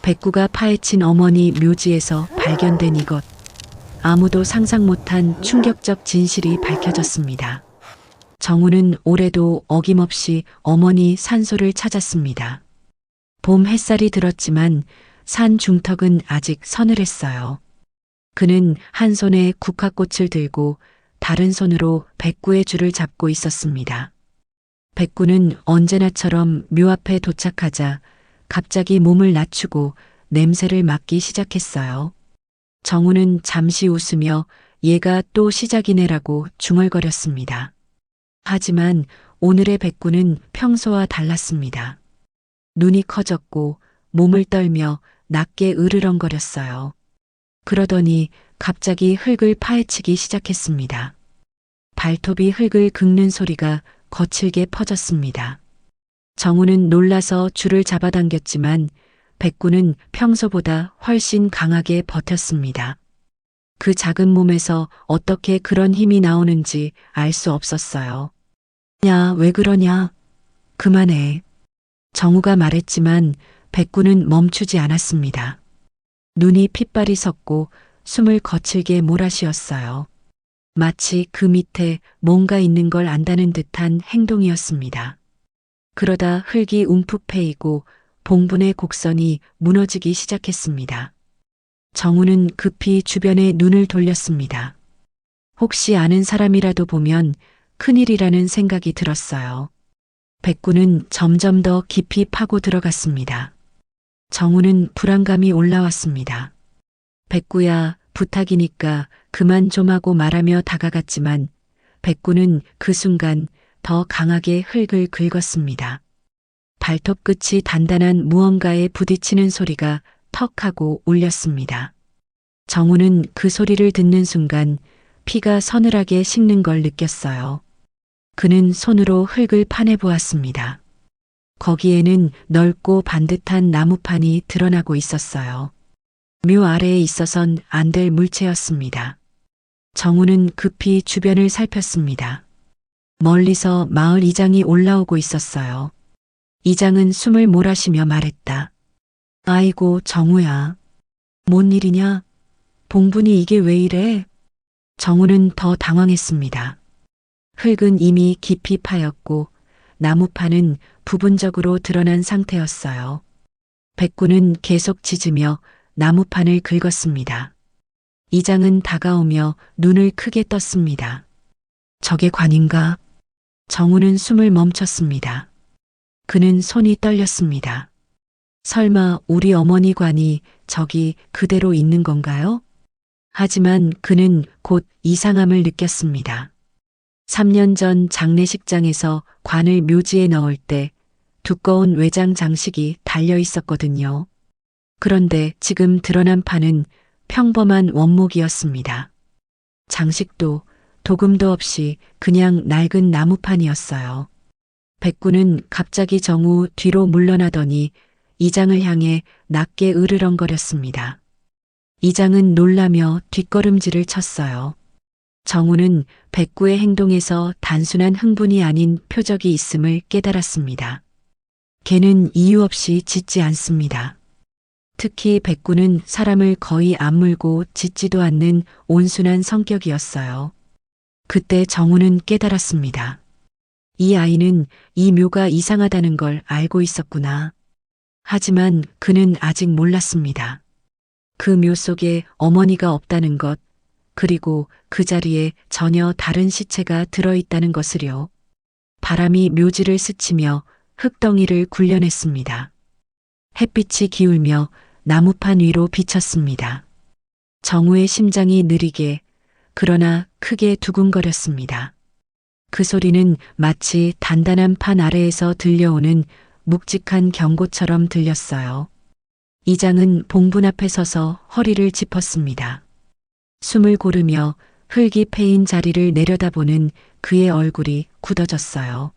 백구가 파헤친 어머니 묘지에서 발견된 이것. 아무도 상상 못한 충격적 진실이 밝혀졌습니다. 정우는 올해도 어김없이 어머니 산소를 찾았습니다. 봄 햇살이 들었지만 산 중턱은 아직 서늘했어요. 그는 한 손에 국화꽃을 들고 다른 손으로 백구의 줄을 잡고 있었습니다. 백구는 언제나처럼 묘 앞에 도착하자 갑자기 몸을 낮추고 냄새를 맡기 시작했어요. 정우는 잠시 웃으며 얘가 또 시작이네라고 중얼거렸습니다. 하지만 오늘의 백구는 평소와 달랐습니다. 눈이 커졌고 몸을 떨며 낮게 으르렁거렸어요. 그러더니 갑자기 흙을 파헤치기 시작했습니다. 발톱이 흙을 긁는 소리가 거칠게 퍼졌습니다. 정우는 놀라서 줄을 잡아당겼지만 백구는 평소보다 훨씬 강하게 버텼습니다. 그 작은 몸에서 어떻게 그런 힘이 나오는지 알 수 없었어요. 야, 왜 그러냐? 그만해. 정우가 말했지만 백구는 멈추지 않았습니다. 눈이 핏발이 섰고 숨을 거칠게 몰아쉬었어요. 마치 그 밑에 뭔가 있는 걸 안다는 듯한 행동이었습니다. 그러다 흙이 움푹 패이고 봉분의 곡선이 무너지기 시작했습니다. 정우는 급히 주변에 눈을 돌렸습니다. 혹시 아는 사람이라도 보면 큰일이라는 생각이 들었어요. 백구는 점점 더 깊이 파고 들어갔습니다. 정우는 불안감이 올라왔습니다. 백구야, 부탁이니까 그만 좀 하고 말하며 다가갔지만 백구는 그 순간 더 강하게 흙을 긁었습니다. 발톱 끝이 단단한 무언가에 부딪히는 소리가 턱 하고 울렸습니다. 정우는 그 소리를 듣는 순간 피가 서늘하게 식는 걸 느꼈어요. 그는 손으로 흙을 파내 보았습니다. 거기에는 넓고 반듯한 나무판이 드러나고 있었어요. 묘 아래에 있어선 안 될 물체였습니다. 정우는 급히 주변을 살폈습니다. 멀리서 마을 이장이 올라오고 있었어요. 이장은 숨을 몰아쉬며 말했다. 아이고, 정우야. 뭔 일이냐? 봉분이 이게 왜 이래? 정우는 더 당황했습니다. 흙은 이미 깊이 파였고 나무판은 부분적으로 드러난 상태였어요. 백구는 계속 짖으며 나무판을 긁었습니다. 이장은 다가오며 눈을 크게 떴습니다. 저게 관인가? 정우는 숨을 멈췄습니다. 그는 손이 떨렸습니다. 설마 우리 어머니 관이 저기 그대로 있는 건가요? 하지만 그는 곧 이상함을 느꼈습니다. 3년 전 장례식장에서 관을 묘지에 넣을 때 두꺼운 외장 장식이 달려 있었거든요. 그런데 지금 드러난 판은 평범한 원목이었습니다. 장식도 도금도 없이 그냥 낡은 나무판이었어요. 백구는 갑자기 정우 뒤로 물러나더니 이장을 향해 낮게 으르렁거렸습니다. 이장은 놀라며 뒷걸음질을 쳤어요. 정우는 백구의 행동에서 단순한 흥분이 아닌 표적이 있음을 깨달았습니다. 걔는 이유 없이 짖지 않습니다. 특히 백구는 사람을 거의 악물고 짖지도 않는 온순한 성격이었어요. 그때 정우는 깨달았습니다. 이 아이는 이 묘가 이상하다는 걸 알고 있었구나. 하지만 그는 아직 몰랐습니다. 그 묘 속에 어머니가 없다는 것, 그리고 그 자리에 전혀 다른 시체가 들어있다는 것을요. 바람이 묘지를 스치며 흙덩이를 굴려냈습니다. 햇빛이 기울며 나무판 위로 비쳤습니다. 정우의 심장이 느리게, 그러나 크게 두근거렸습니다. 그 소리는 마치 단단한 판 아래에서 들려오는 묵직한 경고처럼 들렸어요. 이장은 봉분 앞에 서서 허리를 짚었습니다. 숨을 고르며 흙이 패인 자리를 내려다보는 그의 얼굴이 굳어졌어요.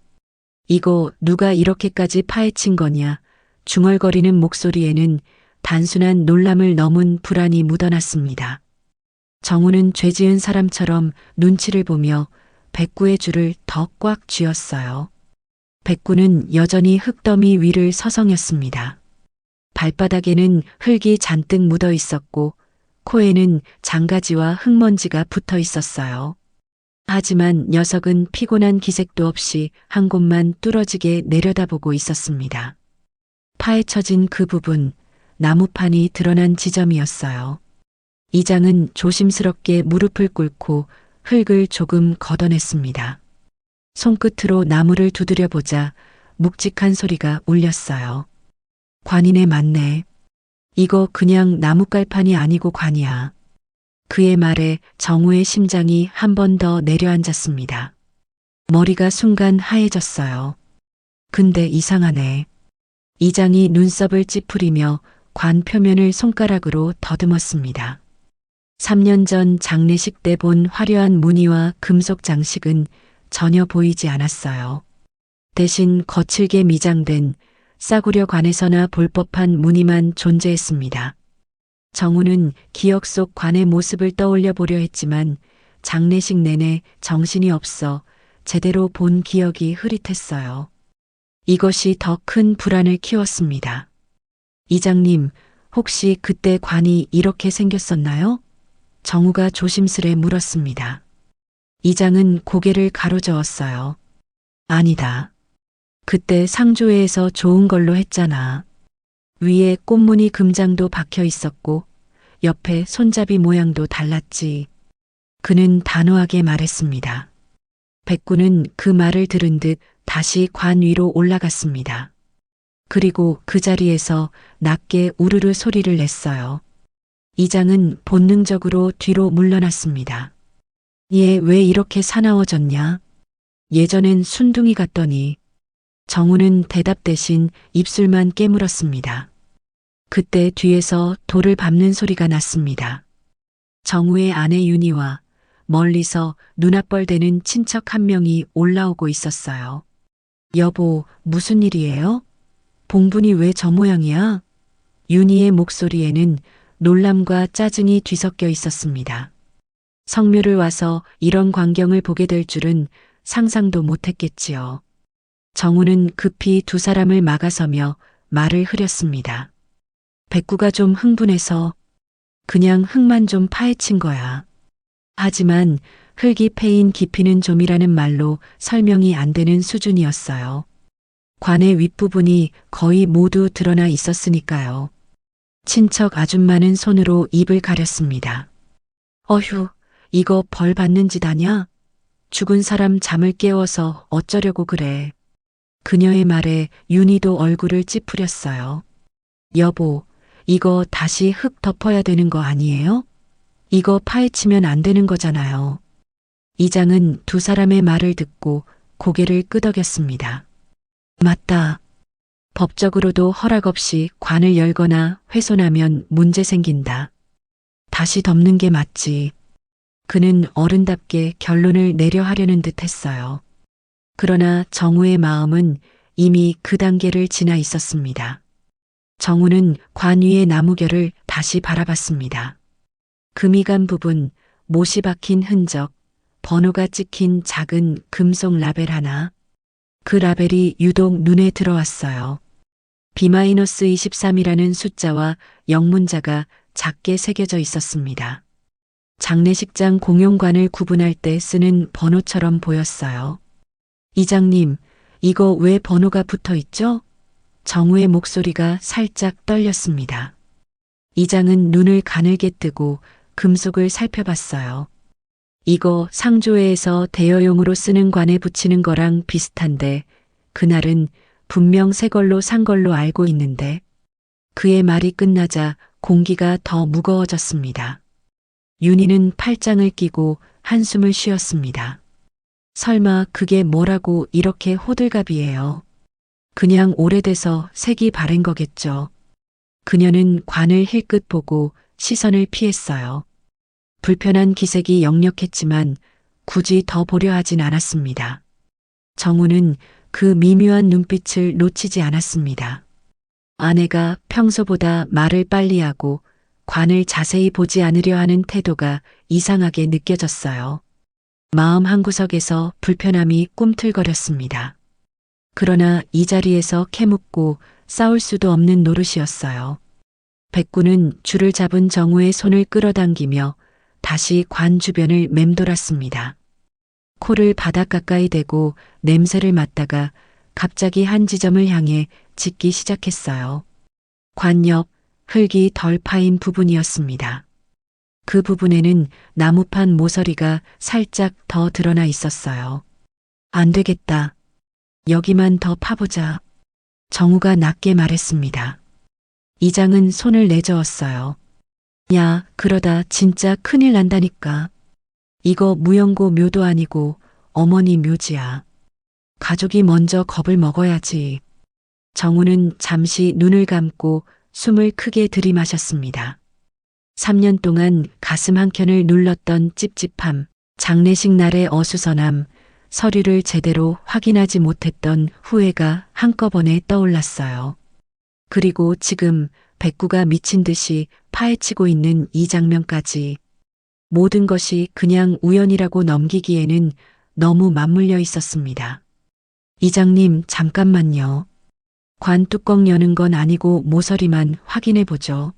이거 누가 이렇게까지 파헤친 거냐? 중얼거리는 목소리에는 단순한 놀람을 넘은 불안이 묻어났습니다. 정우는 죄지은 사람처럼 눈치를 보며 백구의 줄을 더 꽉 쥐었어요. 백구는 여전히 흙더미 위를 서성였습니다. 발바닥에는 흙이 잔뜩 묻어 있었고 코에는 장가지와 흙먼지가 붙어 있었어요. 하지만 녀석은 피곤한 기색도 없이 한 곳만 뚫어지게 내려다보고 있었습니다. 파헤쳐진 그 부분, 나무판이 드러난 지점이었어요. 이장은 조심스럽게 무릎을 꿇고 흙을 조금 걷어냈습니다. 손끝으로 나무를 두드려 보자 묵직한 소리가 울렸어요. 관이네 맞네. 이거 그냥 나뭇갈판이 아니고 관이야. 그의 말에 정우의 심장이 한 번 더 내려앉았습니다. 머리가 순간 하얘졌어요. 근데 이상하네. 이장이 눈썹을 찌푸리며 관 표면을 손가락으로 더듬었습니다. 3년 전 장례식 때 본 화려한 무늬와 금속 장식은 전혀 보이지 않았어요. 대신 거칠게 미장된 싸구려 관에서나 볼 법한 무늬만 존재했습니다. 정우는 기억 속 관의 모습을 떠올려 보려 했지만 장례식 내내 정신이 없어 제대로 본 기억이 흐릿했어요. 이것이 더 큰 불안을 키웠습니다. 이장님, 혹시 그때 관이 이렇게 생겼었나요? 정우가 조심스레 물었습니다. 이장은 고개를 가로저었어요. 아니다. 그때 상조회에서 좋은 걸로 했잖아. 위에 꽃무늬 금장도 박혀 있었고 옆에 손잡이 모양도 달랐지. 그는 단호하게 말했습니다. 백구는 그 말을 들은 듯 다시 관 위로 올라갔습니다. 그리고 그 자리에서 낮게 우르르 소리를 냈어요. 이장은 본능적으로 뒤로 물러났습니다. 얘 왜 이렇게 사나워졌냐? 예전엔 순둥이 같더니. 정우는 대답 대신 입술만 깨물었습니다. 그때 뒤에서 돌을 밟는 소리가 났습니다. 정우의 아내 윤희와 멀리서 눈앞벌대는 친척 한 명이 올라오고 있었어요. 여보, 무슨 일이에요? 봉분이 왜 저 모양이야? 윤희의 목소리에는 놀람과 짜증이 뒤섞여 있었습니다. 성묘를 와서 이런 광경을 보게 될 줄은 상상도 못했겠지요. 정우는 급히 두 사람을 막아서며 말을 흐렸습니다. 백구가 좀 흥분해서 그냥 흙만 좀 파헤친 거야. 하지만 흙이 패인 깊이는 좀이라는 말로 설명이 안 되는 수준이었어요. 관의 윗부분이 거의 모두 드러나 있었으니까요. 친척 아줌마는 손으로 입을 가렸습니다. 어휴, 이거 벌 받는 짓 아냐? 죽은 사람 잠을 깨워서 어쩌려고 그래. 그녀의 말에 윤희도 얼굴을 찌푸렸어요. 여보, 이거 다시 흙 덮어야 되는 거 아니에요? 이거 파헤치면 안 되는 거잖아요. 이장은 두 사람의 말을 듣고 고개를 끄덕였습니다. 맞다. 법적으로도 허락 없이 관을 열거나 훼손하면 문제 생긴다. 다시 덮는 게 맞지. 그는 어른답게 결론을 내려 하려는 듯 했어요. 그러나 정우의 마음은 이미 그 단계를 지나 있었습니다. 정우는 관 위의 나무결을 다시 바라봤습니다. 금이 간 부분, 못이 박힌 흔적, 번호가 찍힌 작은 금속 라벨 하나. 그 라벨이 유독 눈에 들어왔어요. B-23이라는 숫자와 영문자가 작게 새겨져 있었습니다. 장례식장 공용관을 구분할 때 쓰는 번호처럼 보였어요. 이장님, 이거 왜 번호가 붙어 있죠? 정우의 목소리가 살짝 떨렸습니다. 이장은 눈을 가늘게 뜨고 금속을 살펴봤어요. 이거 상조회에서 대여용으로 쓰는 관에 붙이는 거랑 비슷한데 그날은 분명 새 걸로 산 걸로 알고 있는데. 그의 말이 끝나자 공기가 더 무거워졌습니다. 윤희는 팔짱을 끼고 한숨을 쉬었습니다. 설마 그게 뭐라고 이렇게 호들갑이에요. 그냥 오래돼서 색이 바랜 거겠죠. 그녀는 관을 힐끗 보고 시선을 피했어요. 불편한 기색이 역력했지만 굳이 더 보려 하진 않았습니다. 정우는 그 미묘한 눈빛을 놓치지 않았습니다. 아내가 평소보다 말을 빨리 하고 관을 자세히 보지 않으려 하는 태도가 이상하게 느껴졌어요. 마음 한구석에서 불편함이 꿈틀거렸습니다. 그러나 이 자리에서 캐묻고 싸울 수도 없는 노릇이었어요. 백구는 줄을 잡은 정우의 손을 끌어당기며 다시 관 주변을 맴돌았습니다. 코를 바닥 가까이 대고 냄새를 맡다가 갑자기 한 지점을 향해 짖기 시작했어요. 관 옆 흙이 덜 파인 부분이었습니다. 그 부분에는 나무판 모서리가 살짝 더 드러나 있었어요. 안 되겠다. 여기만 더 파보자. 정우가 낮게 말했습니다. 이장은 손을 내저었어요. 야, 그러다 진짜 큰일 난다니까. 이거 무영고 묘도 아니고 어머니 묘지야. 가족이 먼저 겁을 먹어야지. 정우는 잠시 눈을 감고 숨을 크게 들이마셨습니다. 3년 동안 가슴 한켠을 눌렀던 찝찝함, 장례식 날의 어수선함, 서류를 제대로 확인하지 못했던 후회가 한꺼번에 떠올랐어요. 그리고 지금 백구가 미친 듯이 파헤치고 있는 이 장면까지. 모든 것이 그냥 우연이라고 넘기기에는 너무 맞물려 있었습니다. 이장님, 잠깐만요. 관 뚜껑 여는 건 아니고 모서리만 확인해 보죠.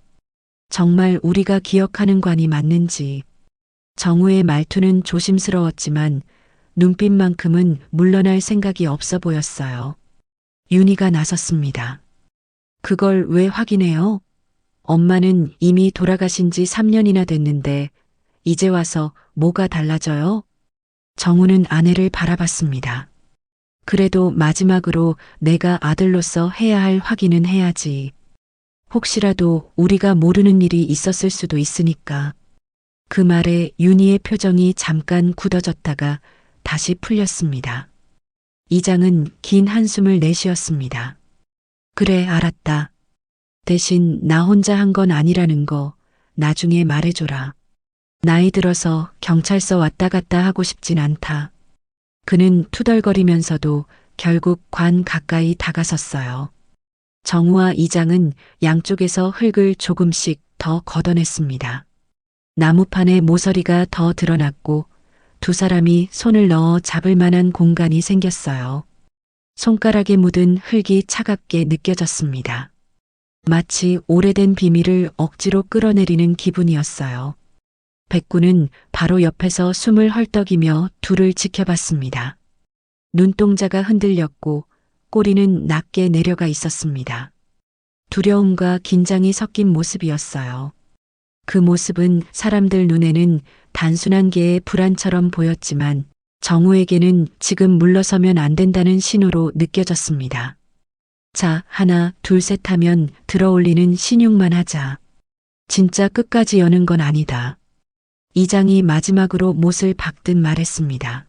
정말 우리가 기억하는 관이 맞는지. 정우의 말투는 조심스러웠지만 눈빛만큼은 물러날 생각이 없어 보였어요. 윤희가 나섰습니다. 그걸 왜 확인해요? 엄마는 이미 돌아가신 지 3년이나 됐는데 이제 와서 뭐가 달라져요? 정우는 아내를 바라봤습니다. 그래도 마지막으로 내가 아들로서 해야 할 확인은 해야지. 혹시라도 우리가 모르는 일이 있었을 수도 있으니까. 그 말에 윤희의 표정이 잠깐 굳어졌다가 다시 풀렸습니다. 이장은 긴 한숨을 내쉬었습니다. 그래, 알았다. 대신 나 혼자 한 건 아니라는 거 나중에 말해줘라. 나이 들어서 경찰서 왔다 갔다 하고 싶진 않다. 그는 투덜거리면서도 결국 관 가까이 다가섰어요. 정우와 이장은 양쪽에서 흙을 조금씩 더 걷어냈습니다. 나무판에 모서리가 더 드러났고 두 사람이 손을 넣어 잡을 만한 공간이 생겼어요. 손가락에 묻은 흙이 차갑게 느껴졌습니다. 마치 오래된 비밀을 억지로 끌어내리는 기분이었어요. 백구는 바로 옆에서 숨을 헐떡이며 둘을 지켜봤습니다. 눈동자가 흔들렸고 꼬리는 낮게 내려가 있었습니다. 두려움과 긴장이 섞인 모습이었어요. 그 모습은 사람들 눈에는 단순한 개의 불안처럼 보였지만 정우에게는 지금 물러서면 안 된다는 신호로 느껴졌습니다. 자, 하나, 둘, 셋 하면 들어올리는 신용만 하자. 진짜 끝까지 여는 건 아니다. 이장이 마지막으로 못을 박듯 말했습니다.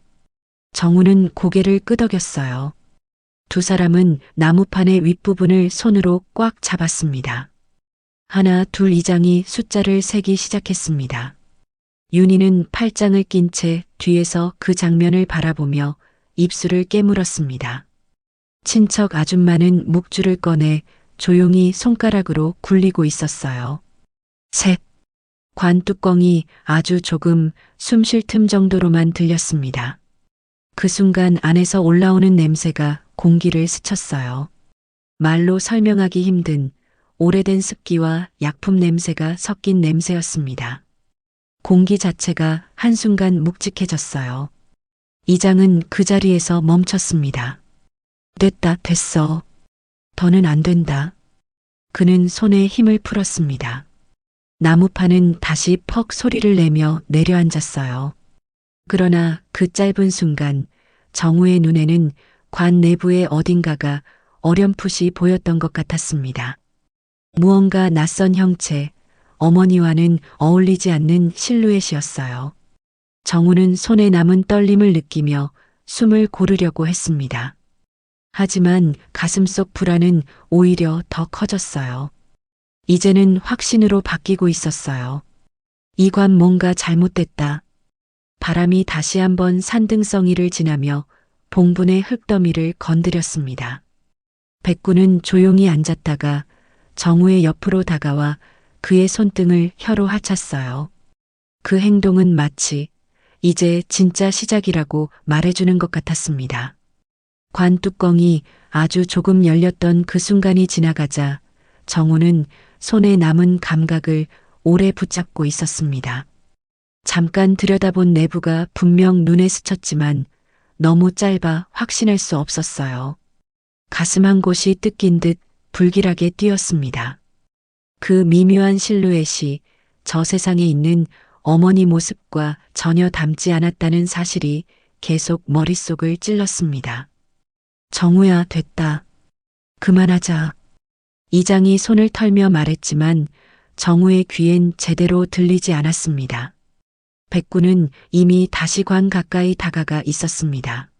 정우는 고개를 끄덕였어요. 두 사람은 나무판의 윗부분을 손으로 꽉 잡았습니다. 하나, 둘. 이장이 숫자를 세기 시작했습니다. 윤희는 팔짱을 낀 채 뒤에서 그 장면을 바라보며 입술을 깨물었습니다. 친척 아줌마는 묵주를 꺼내 조용히 손가락으로 굴리고 있었어요. 셋. 관 뚜껑이 아주 조금 숨 쉴 틈 정도로만 들렸습니다. 그 순간 안에서 올라오는 냄새가 공기를 스쳤어요. 말로 설명하기 힘든 오래된 습기와 약품 냄새가 섞인 냄새였습니다. 공기 자체가 한순간 묵직해졌어요. 이장은 그 자리에서 멈췄습니다. 됐다, 됐어. 더는 안 된다. 그는 손에 힘을 풀었습니다. 나무판은 다시 퍽 소리를 내며 내려앉았어요. 그러나 그 짧은 순간 정우의 눈에는 관 내부의 어딘가가 어렴풋이 보였던 것 같았습니다. 무언가 낯선 형체, 어머니와는 어울리지 않는 실루엣이었어요. 정우는 손에 남은 떨림을 느끼며 숨을 고르려고 했습니다. 하지만 가슴속 불안은 오히려 더 커졌어요. 이제는 확신으로 바뀌고 있었어요. 이 관 뭔가 잘못됐다. 바람이 다시 한번 산등성이를 지나며 봉분의 흙더미를 건드렸습니다. 백구는 조용히 앉았다가 정우의 옆으로 다가와 그의 손등을 혀로 하찼어요. 그 행동은 마치 이제 진짜 시작이라고 말해주는 것 같았습니다. 관 뚜껑이 아주 조금 열렸던 그 순간이 지나가자 정우는 손에 남은 감각을 오래 붙잡고 있었습니다. 잠깐 들여다본 내부가 분명 눈에 스쳤지만 너무 짧아 확신할 수 없었어요. 가슴 한 곳이 뜯긴 듯 불길하게 뛰었습니다. 그 미묘한 실루엣이 저 세상에 있는 어머니 모습과 전혀 닮지 않았다는 사실이 계속 머릿속을 찔렀습니다. 정우야, 됐다. 그만하자. 이장이 손을 털며 말했지만 정우의 귀엔 제대로 들리지 않았습니다. 백구는 이미 다시 관 가까이 다가가 있었습니다.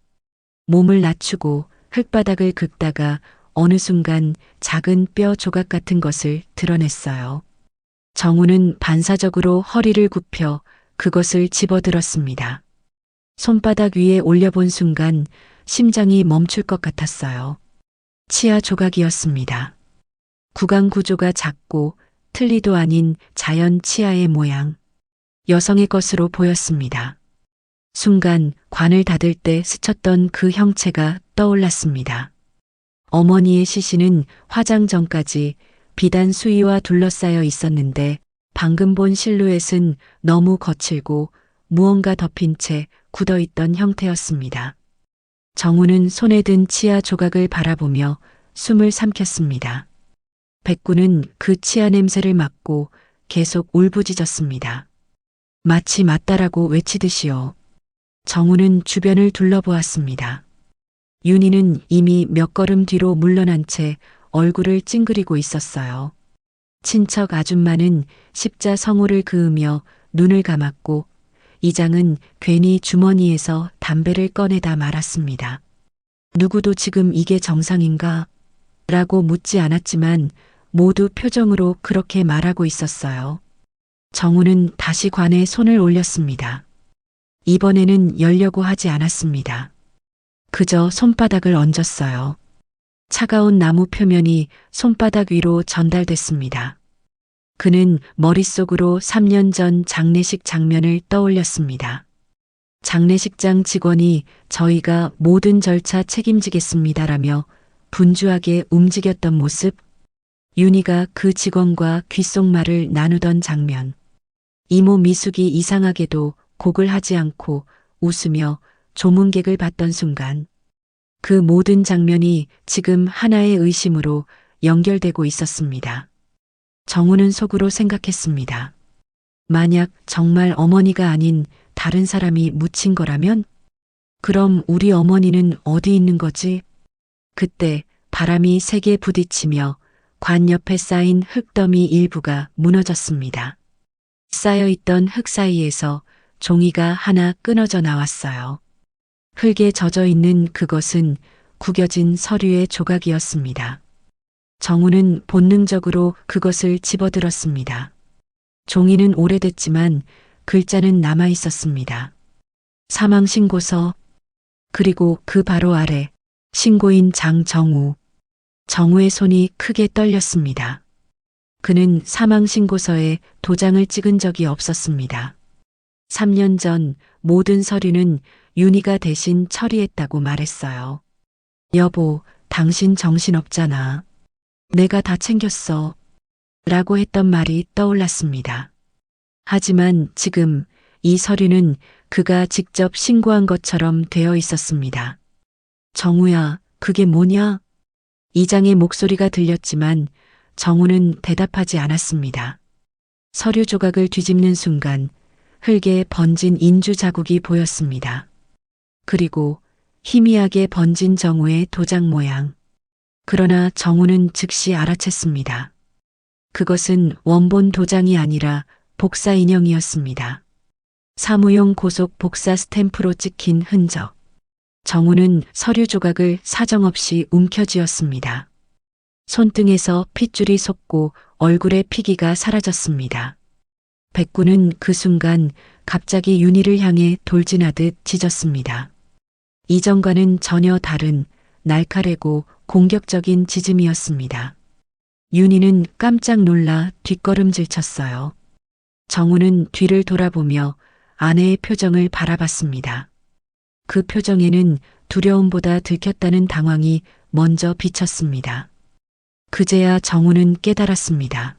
몸을 낮추고 흙바닥을 긁다가 어느 순간 작은 뼈 조각 같은 것을 드러냈어요. 정우는 반사적으로 허리를 굽혀 그것을 집어들었습니다. 손바닥 위에 올려본 순간 심장이 멈출 것 같았어요. 치아 조각이었습니다. 구강 구조가 작고 틀니도 아닌 자연 치아의 모양. 여성의 것으로 보였습니다. 순간 관을 닫을 때 스쳤던 그 형체가 떠올랐습니다. 어머니의 시신은 화장 전까지 비단 수의와 둘러싸여 있었는데 방금 본 실루엣은 너무 거칠고 무언가 덮인 채 굳어있던 형태였습니다. 정우는 손에 든 치아 조각을 바라보며 숨을 삼켰습니다. 백구는 그 치아 냄새를 맡고 계속 울부짖었습니다. 마치 맞다라고 외치듯이요. 정우는 주변을 둘러보았습니다. 윤희는 이미 몇 걸음 뒤로 물러난 채 얼굴을 찡그리고 있었어요. 친척 아줌마는 십자 성호를 그으며 눈을 감았고 이장은 괜히 주머니에서 담배를 꺼내다 말았습니다. 누구도 지금 이게 정상인가? 라고 묻지 않았지만 모두 표정으로 그렇게 말하고 있었어요. 정우는 다시 관에 손을 올렸습니다. 이번에는 열려고 하지 않았습니다. 그저 손바닥을 얹었어요. 차가운 나무 표면이 손바닥 위로 전달됐습니다. 그는 머릿속으로 3년 전 장례식 장면을 떠올렸습니다. 장례식장 직원이 저희가 모든 절차 책임지겠습니다라며 분주하게 움직였던 모습, 윤희가 그 직원과 귓속말을 나누던 장면, 이모 미숙이 이상하게도 곡을 하지 않고 웃으며 조문객을 봤던 순간, 그 모든 장면이 지금 하나의 의심으로 연결되고 있었습니다. 정우는 속으로 생각했습니다. 만약 정말 어머니가 아닌 다른 사람이 묻힌 거라면? 그럼 우리 어머니는 어디 있는 거지? 그때 바람이 세게 부딪히며 관 옆에 쌓인 흙더미 일부가 무너졌습니다. 쌓여있던 흙 사이에서 종이가 하나 끊어져 나왔어요. 흙에 젖어 있는 그것은 구겨진 서류의 조각이었습니다. 정우는 본능적으로 그것을 집어들었습니다. 종이는 오래됐지만 글자는 남아 있었습니다. 사망신고서, 그리고 그 바로 아래 신고인 장정우. 정우의 손이 크게 떨렸습니다. 그는 사망신고서에 도장을 찍은 적이 없었습니다. 3년 전 모든 서류는 윤희가 대신 처리했다고 말했어요. 여보, 당신 정신없잖아. 내가 다 챙겼어. 라고 했던 말이 떠올랐습니다. 하지만 지금 이 서류는 그가 직접 신고한 것처럼 되어 있었습니다. 정우야, 그게 뭐냐? 이장의 목소리가 들렸지만 정우는 대답하지 않았습니다. 서류 조각을 뒤집는 순간 흙에 번진 인주 자국이 보였습니다. 그리고 희미하게 번진 정우의 도장 모양. 그러나 정우는 즉시 알아챘습니다. 그것은 원본 도장이 아니라 복사 인형이었습니다. 사무용 고속 복사 스탬프로 찍힌 흔적. 정우는 서류 조각을 사정없이 움켜쥐었습니다. 손등에서 핏줄이 솟고 얼굴의 피기가 사라졌습니다. 백구는 그 순간 갑자기 윤희를 향해 돌진하듯 짖었습니다. 이전과는 전혀 다른 날카레고 공격적인 짖음이었습니다. 윤희는 깜짝 놀라 뒷걸음질 쳤어요. 정우는 뒤를 돌아보며 아내의 표정을 바라봤습니다. 그 표정에는 두려움보다 들켰다는 당황이 먼저 비쳤습니다. 그제야 정우는 깨달았습니다.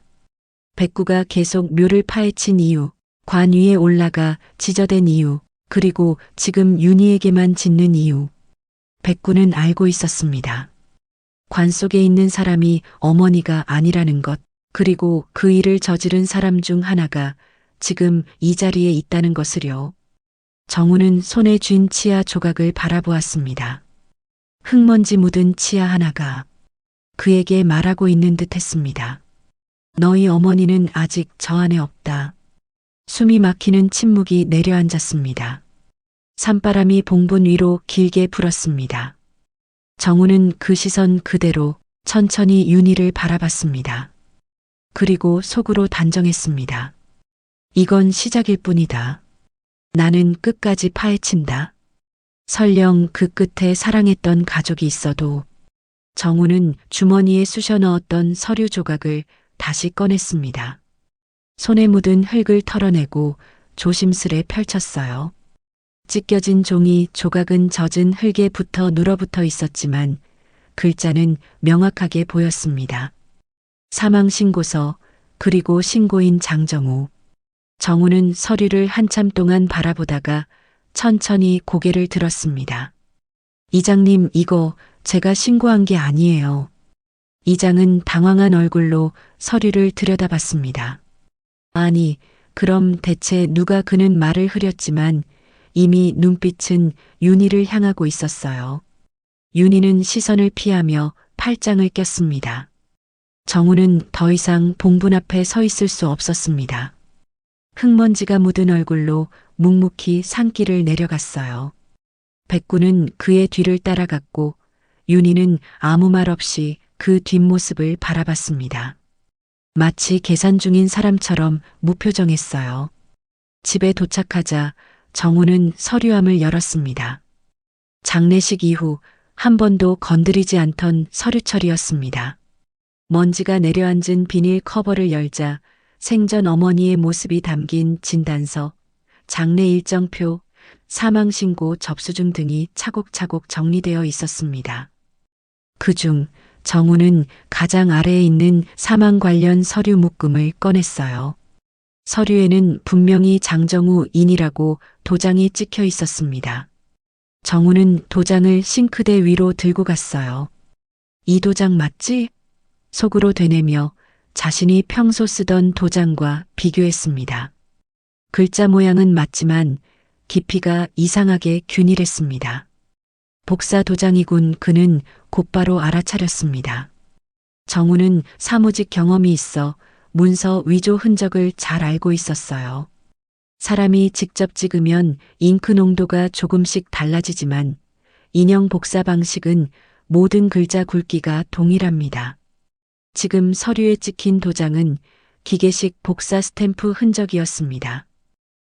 백구가 계속 묘를 파헤친 이유, 관 위에 올라가 지저댄 이유, 그리고 지금 윤희에게만 짓는 이유. 백구는 알고 있었습니다. 관 속에 있는 사람이 어머니가 아니라는 것, 그리고 그 일을 저지른 사람 중 하나가 지금 이 자리에 있다는 것을요. 정우는 손에 쥔 치아 조각을 바라보았습니다. 흙먼지 묻은 치아 하나가 그에게 말하고 있는 듯 했습니다. 너희 어머니는 아직 저 안에 없다. 숨이 막히는 침묵이 내려앉았습니다. 산바람이 봉분 위로 길게 불었습니다. 정우는 그 시선 그대로 천천히 윤희를 바라봤습니다. 그리고 속으로 단정했습니다. 이건 시작일 뿐이다. 나는 끝까지 파헤친다. 설령 그 끝에 사랑했던 가족이 있어도. 정우는 주머니에 쑤셔 넣었던 서류 조각을 다시 꺼냈습니다. 손에 묻은 흙을 털어내고 조심스레 펼쳤어요. 찢겨진 종이 조각은 젖은 흙에 붙어 눌어붙어 있었지만 글자는 명확하게 보였습니다. 사망신고서, 그리고 신고인 장정우. 정우는 서류를 한참 동안 바라보다가 천천히 고개를 들었습니다. 이장님, 이거 제가 신고한 게 아니에요. 이장은 당황한 얼굴로 서류를 들여다봤습니다. 아니, 그럼 대체 누가? 그는 말을 흐렸지만 이미 눈빛은 윤희를 향하고 있었어요. 윤희는 시선을 피하며 팔짱을 꼈습니다. 정우는 더 이상 봉분 앞에 서 있을 수 없었습니다. 흙먼지가 묻은 얼굴로 묵묵히 산길을 내려갔어요. 백구는 그의 뒤를 따라갔고 윤희는 아무 말 없이 그 뒷모습을 바라봤습니다. 마치 계산 중인 사람처럼 무표정했어요. 집에 도착하자 정우는 서류함을 열었습니다. 장례식 이후 한 번도 건드리지 않던 서류철이었습니다. 먼지가 내려앉은 비닐 커버를 열자 생전 어머니의 모습이 담긴 진단서, 장례 일정표, 사망신고 접수증 등이 차곡차곡 정리되어 있었습니다. 그중 정우는 가장 아래에 있는 사망 관련 서류 묶음을 꺼냈어요. 서류에는 분명히 장정우인이라고 도장이 찍혀 있었습니다. 정우는 도장을 싱크대 위로 들고 갔어요. 이 도장 맞지? 속으로 되뇌며 자신이 평소 쓰던 도장과 비교했습니다. 글자 모양은 맞지만 깊이가 이상하게 균일했습니다. 복사 도장이군. 그는 곧바로 알아차렸습니다. 정우는 사무직 경험이 있어 문서 위조 흔적을 잘 알고 있었어요. 사람이 직접 찍으면 잉크 농도가 조금씩 달라지지만 인형 복사 방식은 모든 글자 굵기가 동일합니다. 지금 서류에 찍힌 도장은 기계식 복사 스탬프 흔적이었습니다.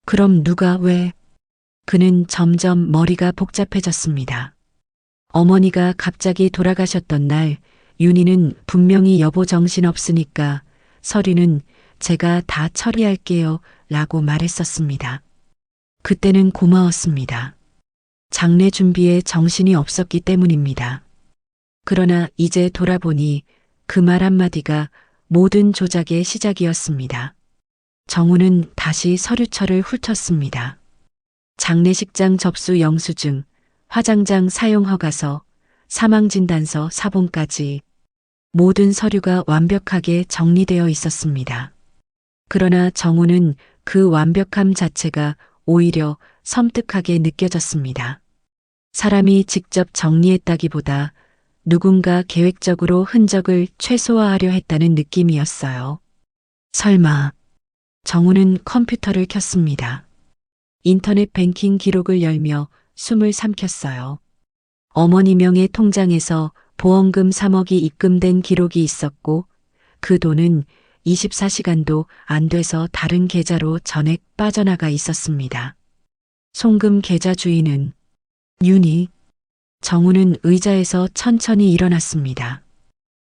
그럼 누가 왜? 그는 점점 머리가 복잡해졌습니다. 어머니가 갑자기 돌아가셨던 날 윤희는 분명히 여보 정신없으니까 서류는 제가 다 처리할게요 라고 말했었습니다. 그때는 고마웠습니다. 장례 준비에 정신이 없었기 때문입니다. 그러나 이제 돌아보니 그 말 한마디가 모든 조작의 시작이었습니다. 정우는 다시 서류철을 훑었습니다. 장례식장 접수 영수증, 화장장 사용 허가서, 사망진단서 사본까지 모든 서류가 완벽하게 정리되어 있었습니다. 그러나 정우는 그 완벽함 자체가 오히려 섬뜩하게 느껴졌습니다. 사람이 직접 정리했다기보다 누군가 계획적으로 흔적을 최소화하려 했다는 느낌이었어요. 설마. 정우는 컴퓨터를 켰습니다. 인터넷 뱅킹 기록을 열며 숨을 삼켰어요. 어머니 명의 통장에서 보험금 3억이 입금된 기록이 있었고 그 돈은 24시간도 안 돼서 다른 계좌로 전액 빠져나가 있었습니다. 송금 계좌 주인은 윤희. 정우는 의자에서 천천히 일어났습니다.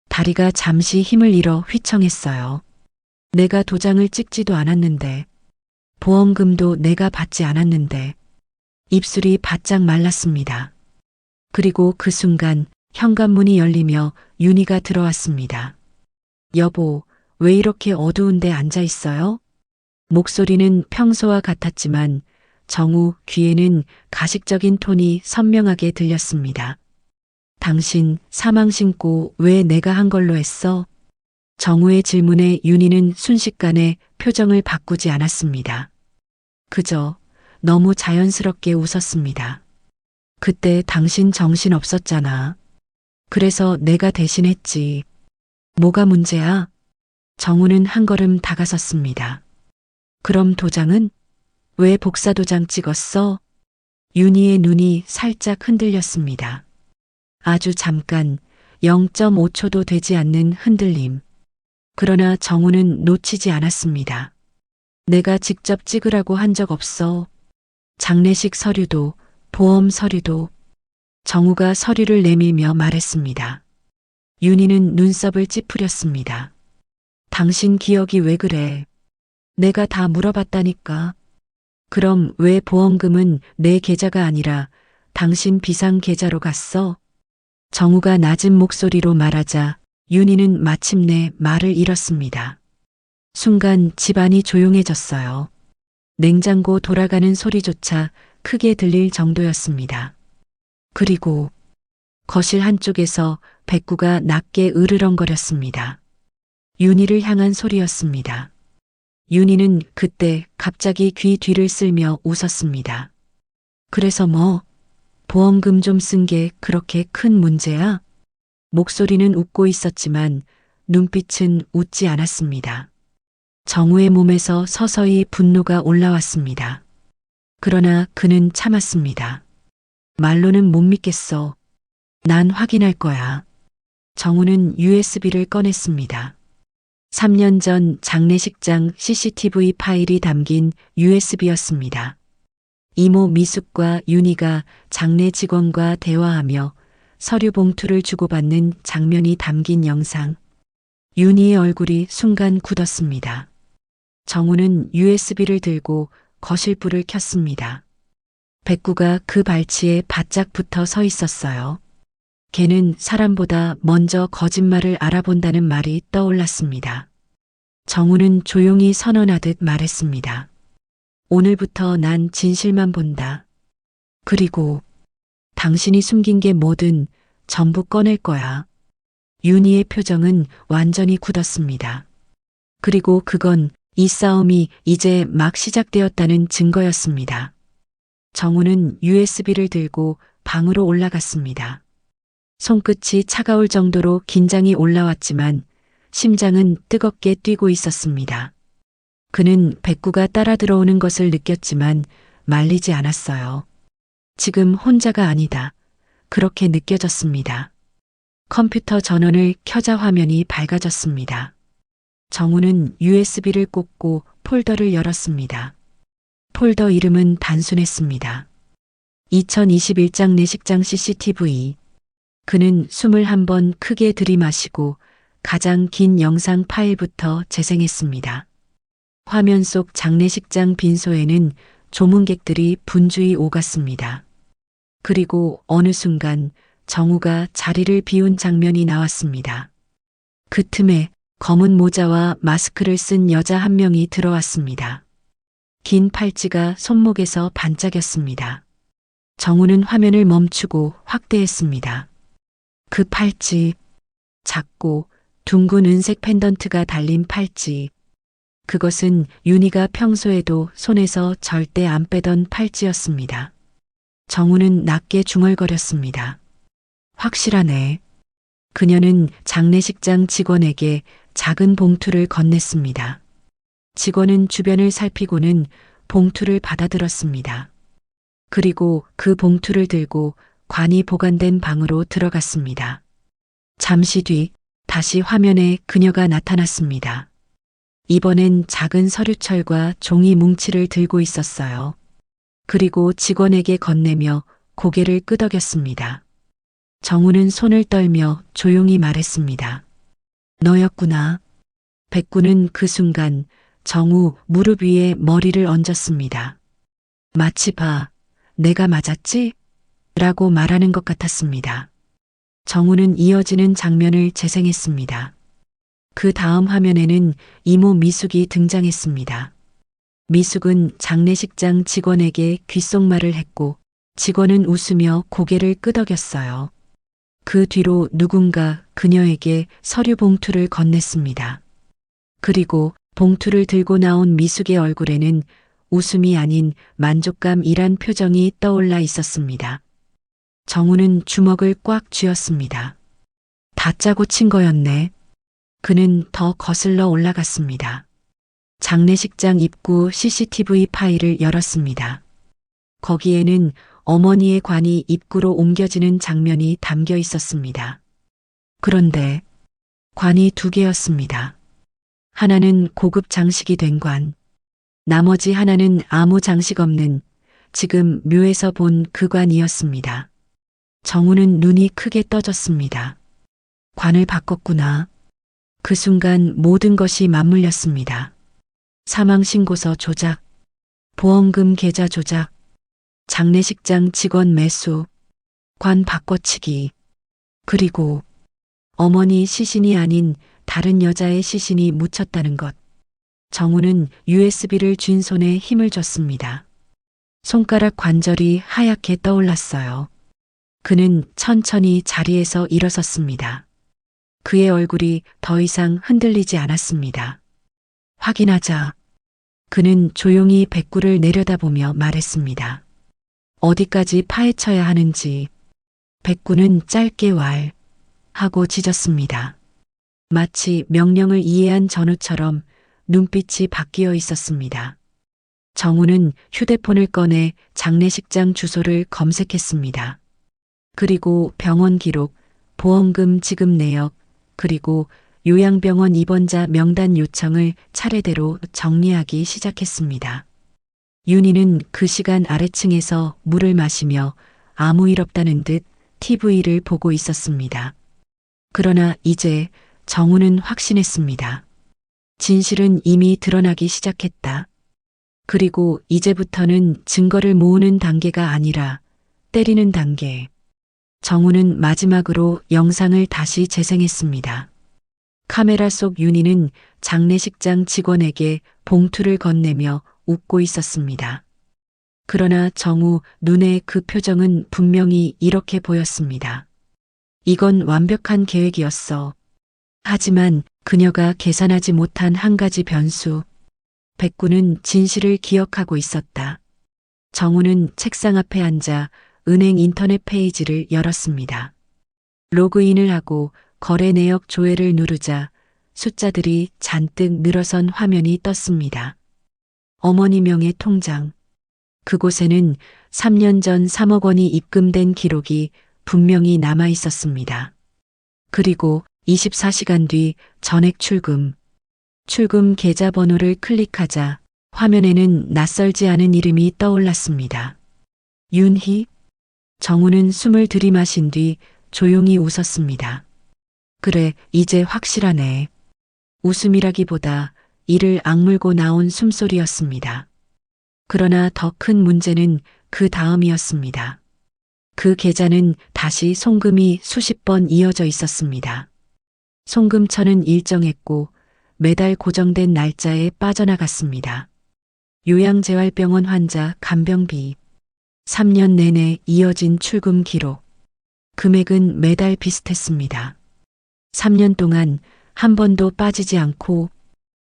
다리가 잠시 힘을 잃어 휘청했어요. 내가 도장을 찍지도 않았는데, 보험금도 내가 받지 않았는데, 입술이 바짝 말랐습니다. 그리고 그 순간 현관문이 열리며 윤희가 들어왔습니다. 여보, 왜 이렇게 어두운데 앉아 있어요? 목소리는 평소와 같았지만 정우 귀에는 가식적인 톤이 선명하게 들렸습니다. 당신 사망 신고 왜 내가 한 걸로 했어? 정우의 질문에 윤희는 순식간에 표정을 바꾸지 않았습니다. 그저 너무 자연스럽게 웃었습니다. 그때 당신 정신 없었잖아. 그래서 내가 대신했지. 뭐가 문제야? 정우는 한 걸음 다가섰습니다. 그럼 도장은? 왜 복사 도장 찍었어? 윤희의 눈이 살짝 흔들렸습니다. 아주 잠깐 0.5초도 되지 않는 흔들림. 그러나 정우는 놓치지 않았습니다. 내가 직접 찍으라고 한 적 없어. 장례식 서류도, 보험 서류도. 정우가 서류를 내밀며 말했습니다. 윤희는 눈썹을 찌푸렸습니다. 당신 기억이 왜 그래? 내가 다 물어봤다니까. 그럼 왜 보험금은 내 계좌가 아니라 당신 비상 계좌로 갔어? 정우가 낮은 목소리로 말하자 윤희는 마침내 말을 잃었습니다. 순간 집안이 조용해졌어요. 냉장고 돌아가는 소리조차 크게 들릴 정도였습니다. 그리고 거실 한쪽에서 백구가 낮게 으르렁거렸습니다. 윤희를 향한 소리였습니다. 윤희는 그때 갑자기 귀 뒤를 쓸며 웃었습니다. 그래서 뭐? 보험금 좀 쓴 게 그렇게 큰 문제야? 목소리는 웃고 있었지만 눈빛은 웃지 않았습니다. 정우의 몸에서 서서히 분노가 올라왔습니다. 그러나 그는 참았습니다. 말로는 못 믿겠어. 난 확인할 거야. 정우는 USB를 꺼냈습니다. 3년 전 장례식장 CCTV 파일이 담긴 USB였습니다. 이모 미숙과 윤희가 장례 직원과 대화하며 서류 봉투를 주고받는 장면이 담긴 영상. 윤희의 얼굴이 순간 굳었습니다. 정우는 USB를 들고 거실 불을 켰습니다. 백구가 그 발치에 바짝 붙어 서 있었어요. 걔는 사람보다 먼저 거짓말을 알아본다는 말이 떠올랐습니다. 정우는 조용히 선언하듯 말했습니다. 오늘부터 난 진실만 본다. 그리고 당신이 숨긴 게 뭐든 전부 꺼낼 거야. 윤희의 표정은 완전히 굳었습니다. 그리고 그건 이 싸움이 이제 막 시작되었다는 증거였습니다. 정우는 USB를 들고 방으로 올라갔습니다. 손끝이 차가울 정도로 긴장이 올라왔지만 심장은 뜨겁게 뛰고 있었습니다. 그는 백구가 따라 들어오는 것을 느꼈지만 말리지 않았어요. 지금 혼자가 아니다. 그렇게 느껴졌습니다. 컴퓨터 전원을 켜자 화면이 밝아졌습니다. 정우는 USB를 꽂고 폴더를 열었습니다. 폴더 이름은 단순했습니다. 2021 장례식장 CCTV. 그는 숨을 한번 크게 들이마시고 가장 긴 영상 파일부터 재생했습니다. 화면 속 장례식장 빈소에는 조문객들이 분주히 오갔습니다. 그리고 어느 순간 정우가 자리를 비운 장면이 나왔습니다. 그 틈에 검은 모자와 마스크를 쓴 여자 한 명이 들어왔습니다. 긴 팔찌가 손목에서 반짝였습니다. 정우는 화면을 멈추고 확대했습니다. 그 팔찌, 작고 둥근 은색 펜던트가 달린 팔찌. 그것은 윤희가 평소에도 손에서 절대 안 빼던 팔찌였습니다. 정우는 낮게 중얼거렸습니다. 확실하네. 그녀는 장례식장 직원에게 작은 봉투를 건넸습니다. 직원은 주변을 살피고는 봉투를 받아들었습니다. 그리고 그 봉투를 들고 관이 보관된 방으로 들어갔습니다. 잠시 뒤 다시 화면에 그녀가 나타났습니다. 이번엔 작은 서류철과 종이 뭉치를 들고 있었어요. 그리고 직원에게 건네며 고개를 끄덕였습니다. 정우는 손을 떨며 조용히 말했습니다. 너였구나. 백구는 그 순간 정우 무릎 위에 머리를 얹었습니다. 마치 봐. 내가 맞았지? 라고 말하는 것 같았습니다. 정우는 이어지는 장면을 재생했습니다. 그 다음 화면에는 이모 미숙이 등장했습니다. 미숙은 장례식장 직원에게 귓속말을 했고 직원은 웃으며 고개를 끄덕였어요. 그 뒤로 누군가 그녀에게 서류 봉투를 건넸습니다. 그리고 봉투를 들고 나온 미숙의 얼굴에는 웃음이 아닌 만족감이란 표정이 떠올라 있었습니다. 정우는 주먹을 꽉 쥐었습니다. 다 짜고 친 거였네. 그는 더 거슬러 올라갔습니다. 장례식장 입구 CCTV 파일을 열었습니다. 거기에는 어머니의 관이 입구로 옮겨지는 장면이 담겨 있었습니다. 그런데 관이 2개였습니다. 하나는 고급 장식이 된 관, 나머지 하나는 아무 장식 없는 지금 묘에서 본 그 관이었습니다. 정우는 눈이 크게 떠졌습니다. 관을 바꿨구나. 그 순간 모든 것이 맞물렸습니다. 사망신고서 조작, 보험금 계좌 조작, 장례식장 직원 매수, 관 바꿔치기, 그리고 어머니 시신이 아닌 다른 여자의 시신이 묻혔다는 것. 정우는 USB를 쥔 손에 힘을 줬습니다. 손가락 관절이 하얗게 떠올랐어요. 그는 천천히 자리에서 일어섰습니다. 그의 얼굴이 더 이상 흔들리지 않았습니다. 확인하자. 그는 조용히 백구를 내려다보며 말했습니다. 어디까지 파헤쳐야 하는지. 백구는 짧게 왈 하고 짖었습니다. 마치 명령을 이해한 전우처럼 눈빛이 바뀌어 있었습니다. 정우는 휴대폰을 꺼내 장례식장 주소를 검색했습니다. 그리고 병원 기록, 보험금 지급 내역, 그리고 요양병원 입원자 명단 요청을 차례대로 정리하기 시작했습니다. 윤희는 그 시간 아래층에서 물을 마시며 아무 일 없다는 듯 TV를 보고 있었습니다. 그러나 이제 정우는 확신했습니다. 진실은 이미 드러나기 시작했다. 그리고 이제부터는 증거를 모으는 단계가 아니라 때리는 단계. 정우는 마지막으로 영상을 다시 재생했습니다. 카메라 속 윤희는 장례식장 직원에게 봉투를 건네며 웃고 있었습니다. 그러나 정우 눈의 그 표정은 분명히 이렇게 보였습니다. 이건 완벽한 계획이었어. 하지만 그녀가 계산하지 못한 한 가지 변수. 백구는 진실을 기억하고 있었다. 정우는 책상 앞에 앉아 은행 인터넷 페이지를 열었습니다. 로그인을 하고 거래 내역 조회를 누르자 숫자들이 잔뜩 늘어선 화면이 떴습니다. 어머니 명의 통장. 그곳에는 3년 전 3억 원이 입금된 기록이 분명히 남아 있었습니다. 그리고 24시간 뒤 전액 출금. 출금 계좌번호를 클릭하자 화면에는 낯설지 않은 이름이 떠올랐습니다. 윤희? 정우는 숨을 들이마신 뒤 조용히 웃었습니다. 그래, 이제 확실하네. 웃음이라기보다 이를 악물고 나온 숨소리였습니다. 그러나 더 큰 문제는 그 다음이었습니다. 그 계좌는 다시 송금이 수십 번 이어져 있었습니다. 송금처는 일정했고 매달 고정된 날짜에 빠져나갔습니다. 요양재활병원 환자 간병비. 3년 내내 이어진 출금 기록. 금액은 매달 비슷했습니다. 3년 동안 한 번도 빠지지 않고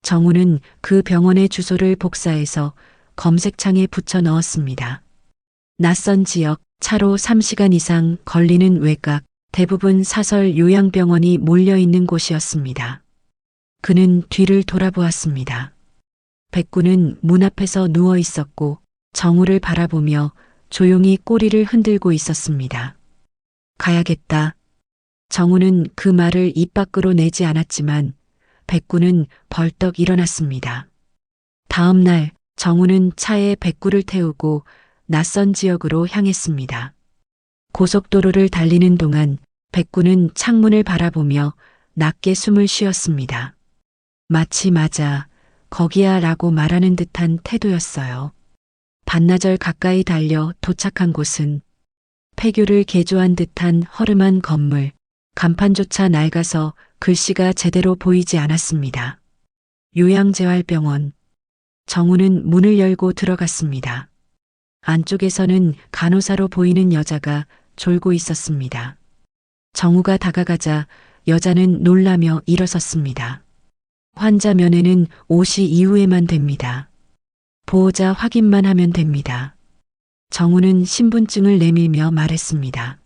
정우는 그 병원의 주소를 복사해서 검색창에 붙여 넣었습니다. 낯선 지역, 차로 3시간 이상 걸리는 외곽, 대부분 사설 요양병원이 몰려있는 곳이었습니다. 그는 뒤를 돌아보았습니다. 백구는 문 앞에서 누워 있었고 정우를 바라보며 조용히 꼬리를 흔들고 있었습니다. 가야겠다. 정우는 그 말을 입 밖으로 내지 않았지만 백구는 벌떡 일어났습니다. 다음 날 정우는 차에 백구를 태우고 낯선 지역으로 향했습니다. 고속도로를 달리는 동안 백구는 창문을 바라보며 낮게 숨을 쉬었습니다. 마치 맞아, 거기야 라고 말하는 듯한 태도였어요. 반나절 가까이 달려 도착한 곳은 폐교를 개조한 듯한 허름한 건물, 간판조차 낡아서 글씨가 제대로 보이지 않았습니다. 요양재활병원. 정우는 문을 열고 들어갔습니다. 안쪽에서는 간호사로 보이는 여자가 졸고 있었습니다. 정우가 다가가자 여자는 놀라며 일어섰습니다. 환자 면회는 5시 이후에만 됩니다. 보호자 확인만 하면 됩니다. 정우는 신분증을 내밀며 말했습니다.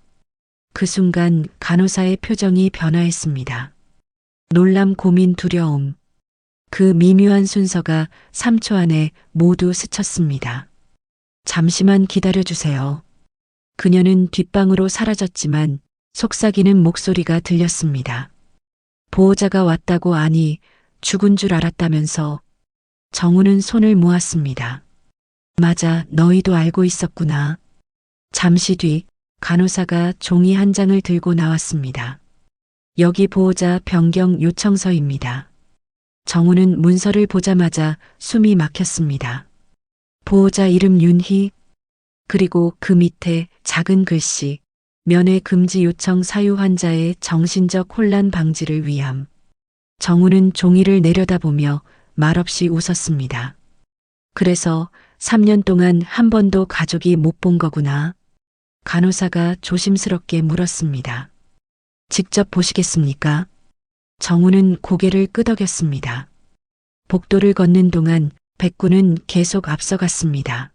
그 순간 간호사의 표정이 변화했습니다. 놀람, 고민, 두려움. 그 미묘한 순서가 3초 안에 모두 스쳤습니다. 잠시만 기다려주세요. 그녀는 뒷방으로 사라졌지만 속삭이는 목소리가 들렸습니다. 보호자가 왔다고 아니 죽은 줄 알았다면서. 정우는 손을 모았습니다. 맞아, 너희도 알고 있었구나. 잠시 뒤 간호사가 종이 한 장을 들고 나왔습니다. 여기 보호자 변경 요청서입니다. 정우는 문서를 보자마자 숨이 막혔습니다. 보호자 이름 윤희, 그리고 그 밑에 작은 글씨, 면회 금지 요청 사유 환자의 정신적 혼란 방지를 위함. 정우는 종이를 내려다보며 말없이 웃었습니다. 그래서 3년 동안 한 번도 가족이 못 본 거구나. 간호사가 조심스럽게 물었습니다. 직접 보시겠습니까? 정우는 고개를 끄덕였습니다. 복도를 걷는 동안 백구는 계속 앞서갔습니다.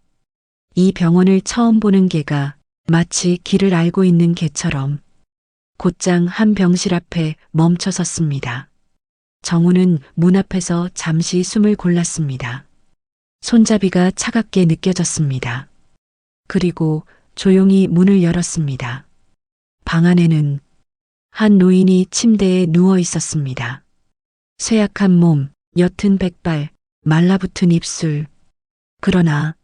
이 병원을 처음 보는 개가 마치 길을 알고 있는 개처럼 곧장 한 병실 앞에 멈춰 섰습니다. 정우는 문 앞에서 잠시 숨을 골랐습니다. 손잡이가 차갑게 느껴졌습니다. 그리고 조용히 문을 열었습니다. 방 안에는 한 노인이 침대에 누워 있었습니다. 쇠약한 몸, 옅은 백발, 말라붙은 입술. 그러나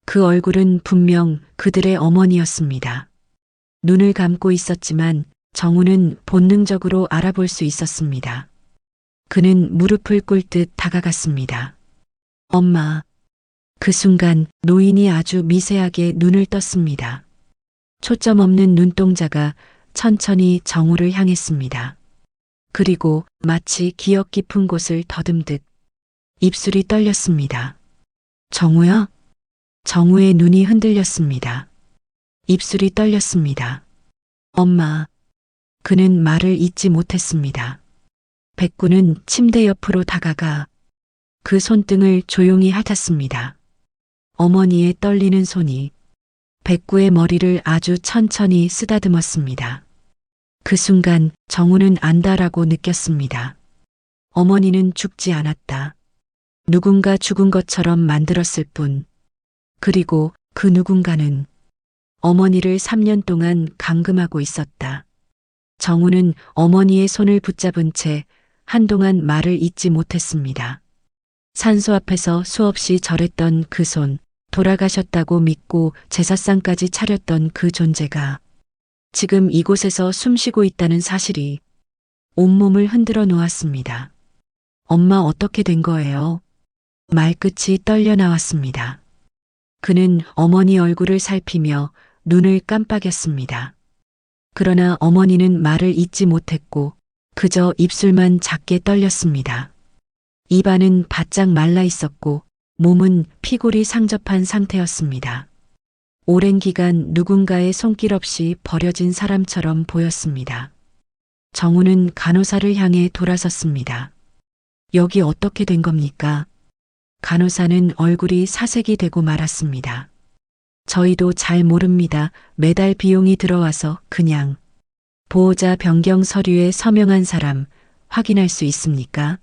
그 얼굴은 분명 그들의 어머니였습니다. 눈을 감고 있었지만 정우는 본능적으로 알아볼 수 있었습니다. 그는 무릎을 꿇듯 다가갔습니다. 엄마. 그 순간 노인이 아주 미세하게 눈을 떴습니다. 초점 없는 눈동자가 천천히 정우를 향했습니다. 그리고 마치 기억 깊은 곳을 더듬듯 입술이 떨렸습니다. 정우야? 정우의 눈이 흔들렸습니다. 입술이 떨렸습니다. 엄마. 그는 말을 잇지 못했습니다. 백구는 침대 옆으로 다가가 그 손등을 조용히 핥았습니다. 어머니의 떨리는 손이 백구의 머리를 아주 천천히 쓰다듬었습니다. 그 순간 정우는 안다라고 느꼈습니다. 어머니는 죽지 않았다. 누군가 죽은 것처럼 만들었을 뿐. 그리고 그 누군가는 어머니를 3년 동안 감금하고 있었다. 정우는 어머니의 손을 붙잡은 채 한동안 말을 잇지 못했습니다. 산소 앞에서 수없이 절했던 그 손, 돌아가셨다고 믿고 제사상까지 차렸던 그 존재가 지금 이곳에서 숨쉬고 있다는 사실이 온몸을 흔들어 놓았습니다. 엄마 어떻게 된 거예요? 말끝이 떨려 나왔습니다. 그는 어머니 얼굴을 살피며 눈을 깜빡였습니다. 그러나 어머니는 말을 잇지 못했고 그저 입술만 작게 떨렸습니다. 입안은 바짝 말라 있었고 몸은 피골이 상접한 상태였습니다. 오랜 기간 누군가의 손길 없이 버려진 사람처럼 보였습니다. 정우는 간호사를 향해 돌아섰습니다. 여기 어떻게 된 겁니까? 간호사는 얼굴이 사색이 되고 말았습니다. 저희도 잘 모릅니다. 매달 비용이 들어와서 그냥 보호자 변경 서류에 서명한 사람 확인할 수 있습니까?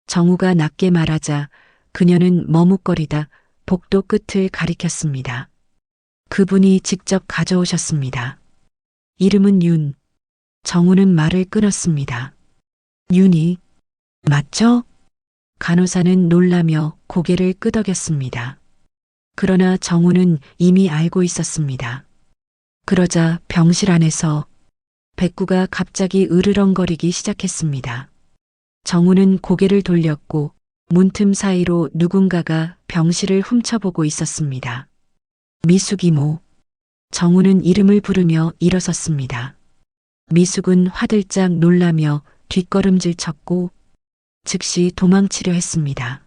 정우가 낮게 말하자 그녀는 머뭇거리다 복도 끝을 가리켰습니다. 그분이 직접 가져오셨습니다. 이름은 윤. 정우는 말을 끊었습니다. 윤이 맞죠? 간호사는 놀라며 고개를 끄덕였습니다. 그러나 정우는 이미 알고 있었습니다. 그러자 병실 안에서 백구가 갑자기 으르렁거리기 시작했습니다. 정우는 고개를 돌렸고 문틈 사이로 누군가가 병실을 훔쳐보고 있었습니다. 미숙 이모. 정우는 이름을 부르며 일어섰습니다. 미숙은 화들짝 놀라며 뒷걸음질 쳤고 즉시 도망치려 했습니다.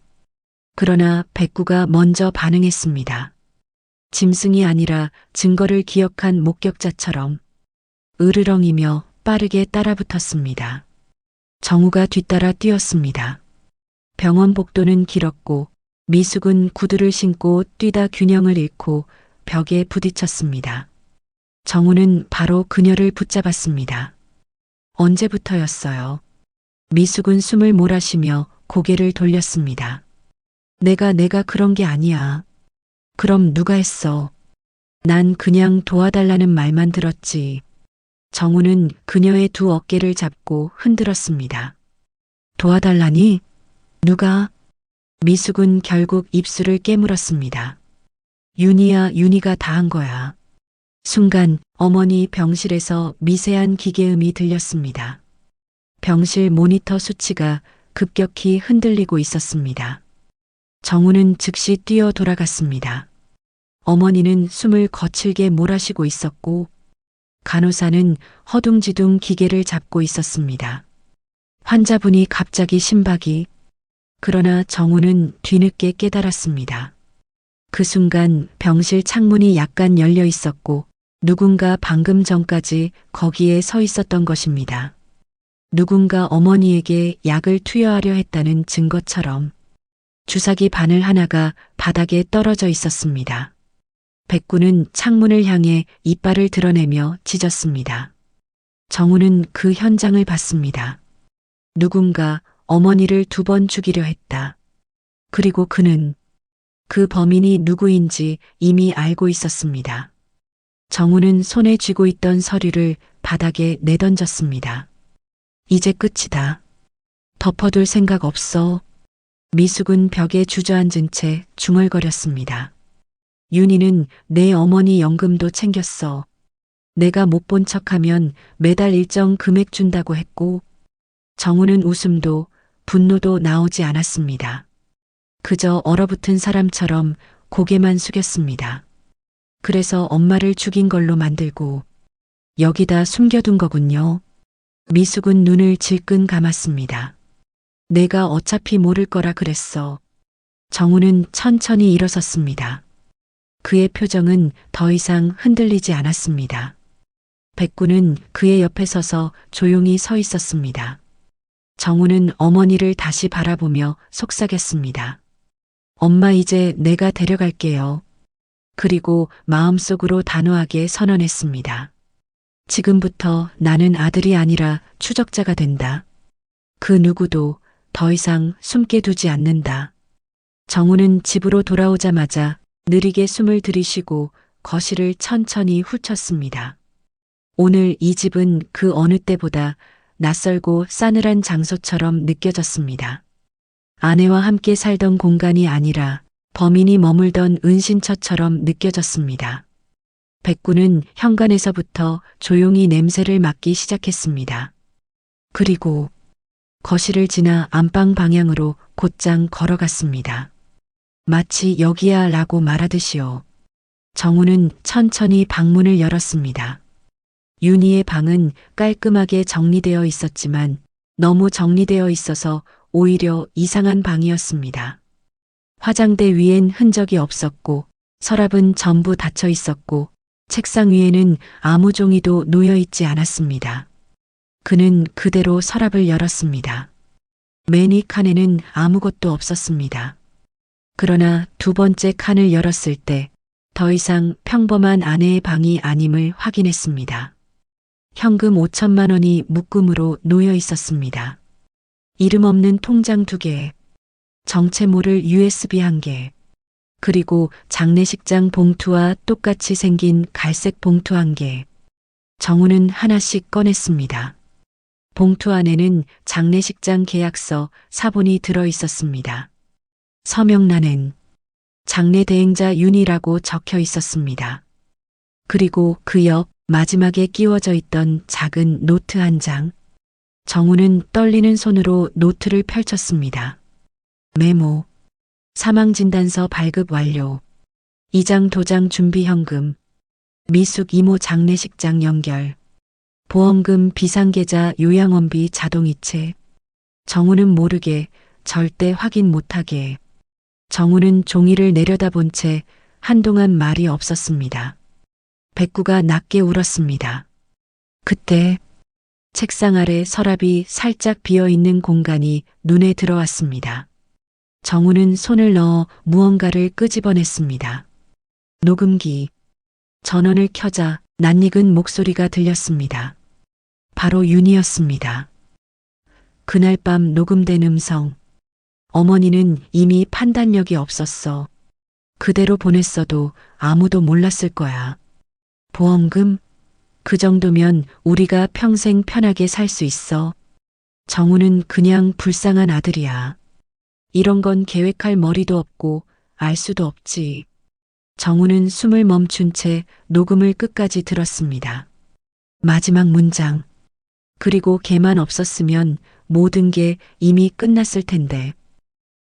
그러나 백구가 먼저 반응했습니다. 짐승이 아니라 증거를 기억한 목격자처럼 으르렁이며 빠르게 따라붙었습니다. 정우가 뒤따라 뛰었습니다. 병원 복도는 길었고 미숙은 구두를 신고 뛰다 균형을 잃고 벽에 부딪혔습니다. 정우는 바로 그녀를 붙잡았습니다. 언제부터였어요? 미숙은 숨을 몰아쉬며 고개를 돌렸습니다. 내가 그런 게 아니야. 그럼 누가 했어? 난 그냥 도와달라는 말만 들었지. 정우는 그녀의 두 어깨를 잡고 흔들었습니다. 도와달라니? 누가? 미숙은 결국 입술을 깨물었습니다. 윤희가 다 한 거야. 순간 어머니 병실에서 미세한 기계음이 들렸습니다. 병실 모니터 수치가 급격히 흔들리고 있었습니다. 정우는 즉시 뛰어 돌아갔습니다. 어머니는 숨을 거칠게 몰아쉬고 있었고 간호사는 허둥지둥 기계를 잡고 있었습니다. 환자분이 갑자기 심박이. 그러나 정우는 뒤늦게 깨달았습니다. 그 순간 병실 창문이 약간 열려 있었고 누군가 방금 전까지 거기에 서 있었던 것입니다. 누군가 어머니에게 약을 투여하려 했다는 증거처럼 주사기 바늘 하나가 바닥에 떨어져 있었습니다. 백구는 창문을 향해 이빨을 드러내며 짖었습니다. 정우는 그 현장을 봤습니다. 누군가 어머니를 2번 죽이려 했다. 그리고 그는 그 범인이 누구인지 이미 알고 있었습니다. 정우는 손에 쥐고 있던 서류를 바닥에 내던졌습니다. 이제 끝이다. 덮어둘 생각 없어. 미숙은 벽에 주저앉은 채 중얼거렸습니다. 윤희는 내 어머니 연금도 챙겼어. 내가 못 본 척하면 매달 일정 금액 준다고 했고 정우는 웃음도 분노도 나오지 않았습니다. 그저 얼어붙은 사람처럼 고개만 숙였습니다. 그래서 엄마를 죽인 걸로 만들고 여기다 숨겨둔 거군요. 미숙은 눈을 질끈 감았습니다. 내가 어차피 모를 거라 그랬어. 정우는 천천히 일어섰습니다. 그의 표정은 더 이상 흔들리지 않았습니다. 백구는 그의 옆에 서서 조용히 서 있었습니다. 정우는 어머니를 다시 바라보며 속삭였습니다. 엄마 이제 내가 데려갈게요. 그리고 마음속으로 단호하게 선언했습니다. 지금부터 나는 아들이 아니라 추적자가 된다. 그 누구도 더 이상 숨게 두지 않는다. 정우는 집으로 돌아오자마자 느리게 숨을 들이쉬고 거실을 천천히 훑었습니다. 오늘 이 집은 그 어느 때보다 낯설고 싸늘한 장소처럼 느껴졌습니다. 아내와 함께 살던 공간이 아니라 범인이 머물던 은신처처럼 느껴졌습니다. 백구는 현관에서부터 조용히 냄새를 맡기 시작했습니다. 그리고 거실을 지나 안방 방향으로 곧장 걸어갔습니다. 마치 여기야 라고 말하듯이요. 정우는 천천히 방문을 열었습니다. 윤희의 방은 깔끔하게 정리되어 있었지만 너무 정리되어 있어서 오히려 이상한 방이었습니다. 화장대 위엔 흔적이 없었고 서랍은 전부 닫혀 있었고 책상 위에는 아무 종이도 놓여 있지 않았습니다. 그는 그대로 서랍을 열었습니다. 맨 위 칸에는 아무것도 없었습니다. 그러나 2번째 칸을 열었을 때 더 이상 평범한 아내의 방이 아님을 확인했습니다. 현금 5천만 원이 묶음으로 놓여 있었습니다. 이름 없는 통장 2개, 정체 모를 USB 1개, 그리고 장례식장 봉투와 똑같이 생긴 갈색 봉투 1개. 정우는 하나씩 꺼냈습니다. 봉투 안에는 장례식장 계약서, 사본이 들어 있었습니다. 서명란엔 장례 대행자 윤희라고 적혀 있었습니다. 그리고 그 옆 마지막에 끼워져 있던 작은 노트 1장. 정우는 떨리는 손으로 노트를 펼쳤습니다. 메모. 사망진단서 발급 완료. 이장 도장 준비 현금. 미숙 이모 장례식장 연결, 보험금 비상계좌 요양원비 자동이체, 정우는 모르게 절대 확인 못하게. 정우는 종이를 내려다본 채 한동안 말이 없었습니다. 백구가 낮게 울었습니다. 그때 책상 아래 서랍이 살짝 비어있는 공간이 눈에 들어왔습니다. 정우는 손을 넣어 무언가를 끄집어냈습니다. 녹음기. 전원을 켜자 낯익은 목소리가 들렸습니다. 바로 윤이었습니다. 그날 밤 녹음된 음성. 어머니는 이미 판단력이 없었어. 그대로 보냈어도 아무도 몰랐을 거야. 보험금? 그 정도면 우리가 평생 편하게 살 수 있어. 정우는 그냥 불쌍한 아들이야. 이런 건 계획할 머리도 없고 알 수도 없지. 정우는 숨을 멈춘 채 녹음을 끝까지 들었습니다. 마지막 문장. 그리고 걔만 없었으면 모든 게 이미 끝났을 텐데.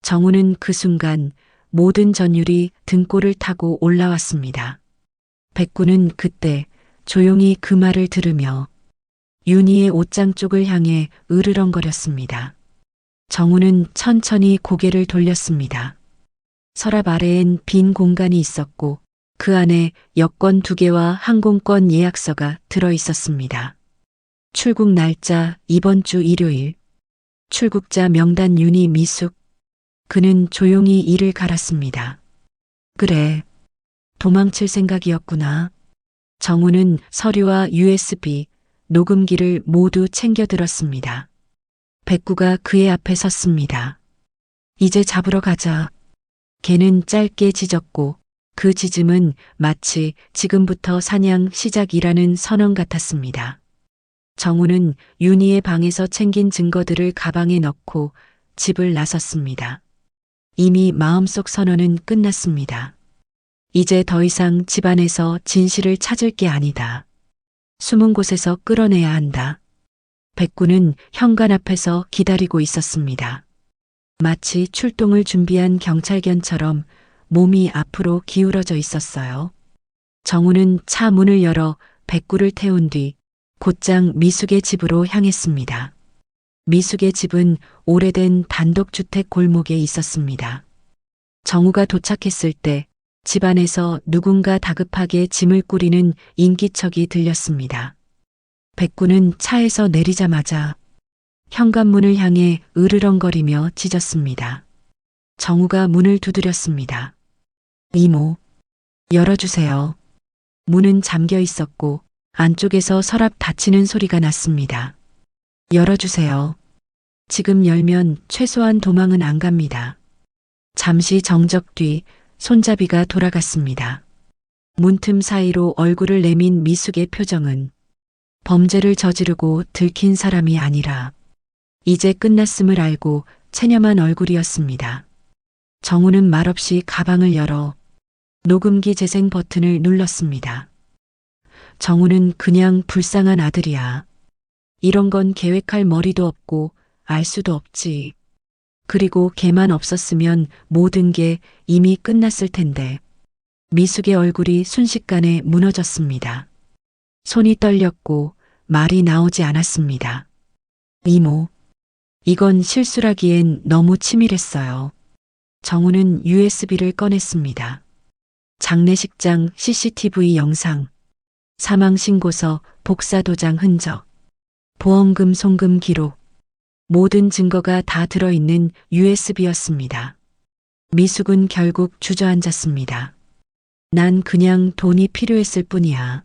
정우는 그 순간 모든 전율이 등골을 타고 올라왔습니다. 백구는 그때 조용히 그 말을 들으며 윤희의 옷장 쪽을 향해 으르렁거렸습니다. 정우는 천천히 고개를 돌렸습니다. 서랍 아래엔 빈 공간이 있었고 그 안에 여권 2개와 항공권 예약서가 들어 있었습니다. 출국 날짜 이번 주 일요일. 출국자 명단 윤희 미숙. 그는 조용히 이를 갈았습니다. 그래. 도망칠 생각이었구나. 정우는 서류와 USB, 녹음기를 모두 챙겨 들었습니다. 백구가 그의 앞에 섰습니다. 이제 잡으러 가자. 걔는 짧게 짖었고 그 짖음은 마치 지금부터 사냥 시작이라는 선언 같았습니다. 정우는 윤희의 방에서 챙긴 증거들을 가방에 넣고 집을 나섰습니다. 이미 마음속 선언은 끝났습니다. 이제 더 이상 집안에서 진실을 찾을 게 아니다. 숨은 곳에서 끌어내야 한다. 백구는 현관 앞에서 기다리고 있었습니다. 마치 출동을 준비한 경찰견처럼 몸이 앞으로 기울어져 있었어요. 정우는 차 문을 열어 백구를 태운 뒤 곧장 미숙의 집으로 향했습니다. 미숙의 집은 오래된 단독주택 골목에 있었습니다. 정우가 도착했을 때 집안에서 누군가 다급하게 짐을 꾸리는 인기척이 들렸습니다. 백구는 차에서 내리자마자 현관문을 향해 으르렁거리며 짖었습니다. 정우가 문을 두드렸습니다. 이모, 열어주세요. 문은 잠겨 있었고 안쪽에서 서랍 닫히는 소리가 났습니다. 열어주세요. 지금 열면 최소한 도망은 안 갑니다. 잠시 정적 뒤 손잡이가 돌아갔습니다. 문틈 사이로 얼굴을 내민 미숙의 표정은 범죄를 저지르고 들킨 사람이 아니라 이제 끝났음을 알고 체념한 얼굴이었습니다. 정우는 말없이 가방을 열어 녹음기 재생 버튼을 눌렀습니다. 정우는 그냥 불쌍한 아들이야. 이런 건 계획할 머리도 없고 알 수도 없지. 그리고 걔만 없었으면 모든 게 이미 끝났을 텐데. 미숙의 얼굴이 순식간에 무너졌습니다. 손이 떨렸고 말이 나오지 않았습니다. 이모, 이건 실수라기엔 너무 치밀했어요. 정우는 USB를 꺼냈습니다. 장례식장 CCTV 영상, 사망신고서 복사도장 흔적, 보험금 송금 기록, 모든 증거가 다 들어있는 USB였습니다. 미숙은 결국 주저앉았습니다. 난 그냥 돈이 필요했을 뿐이야.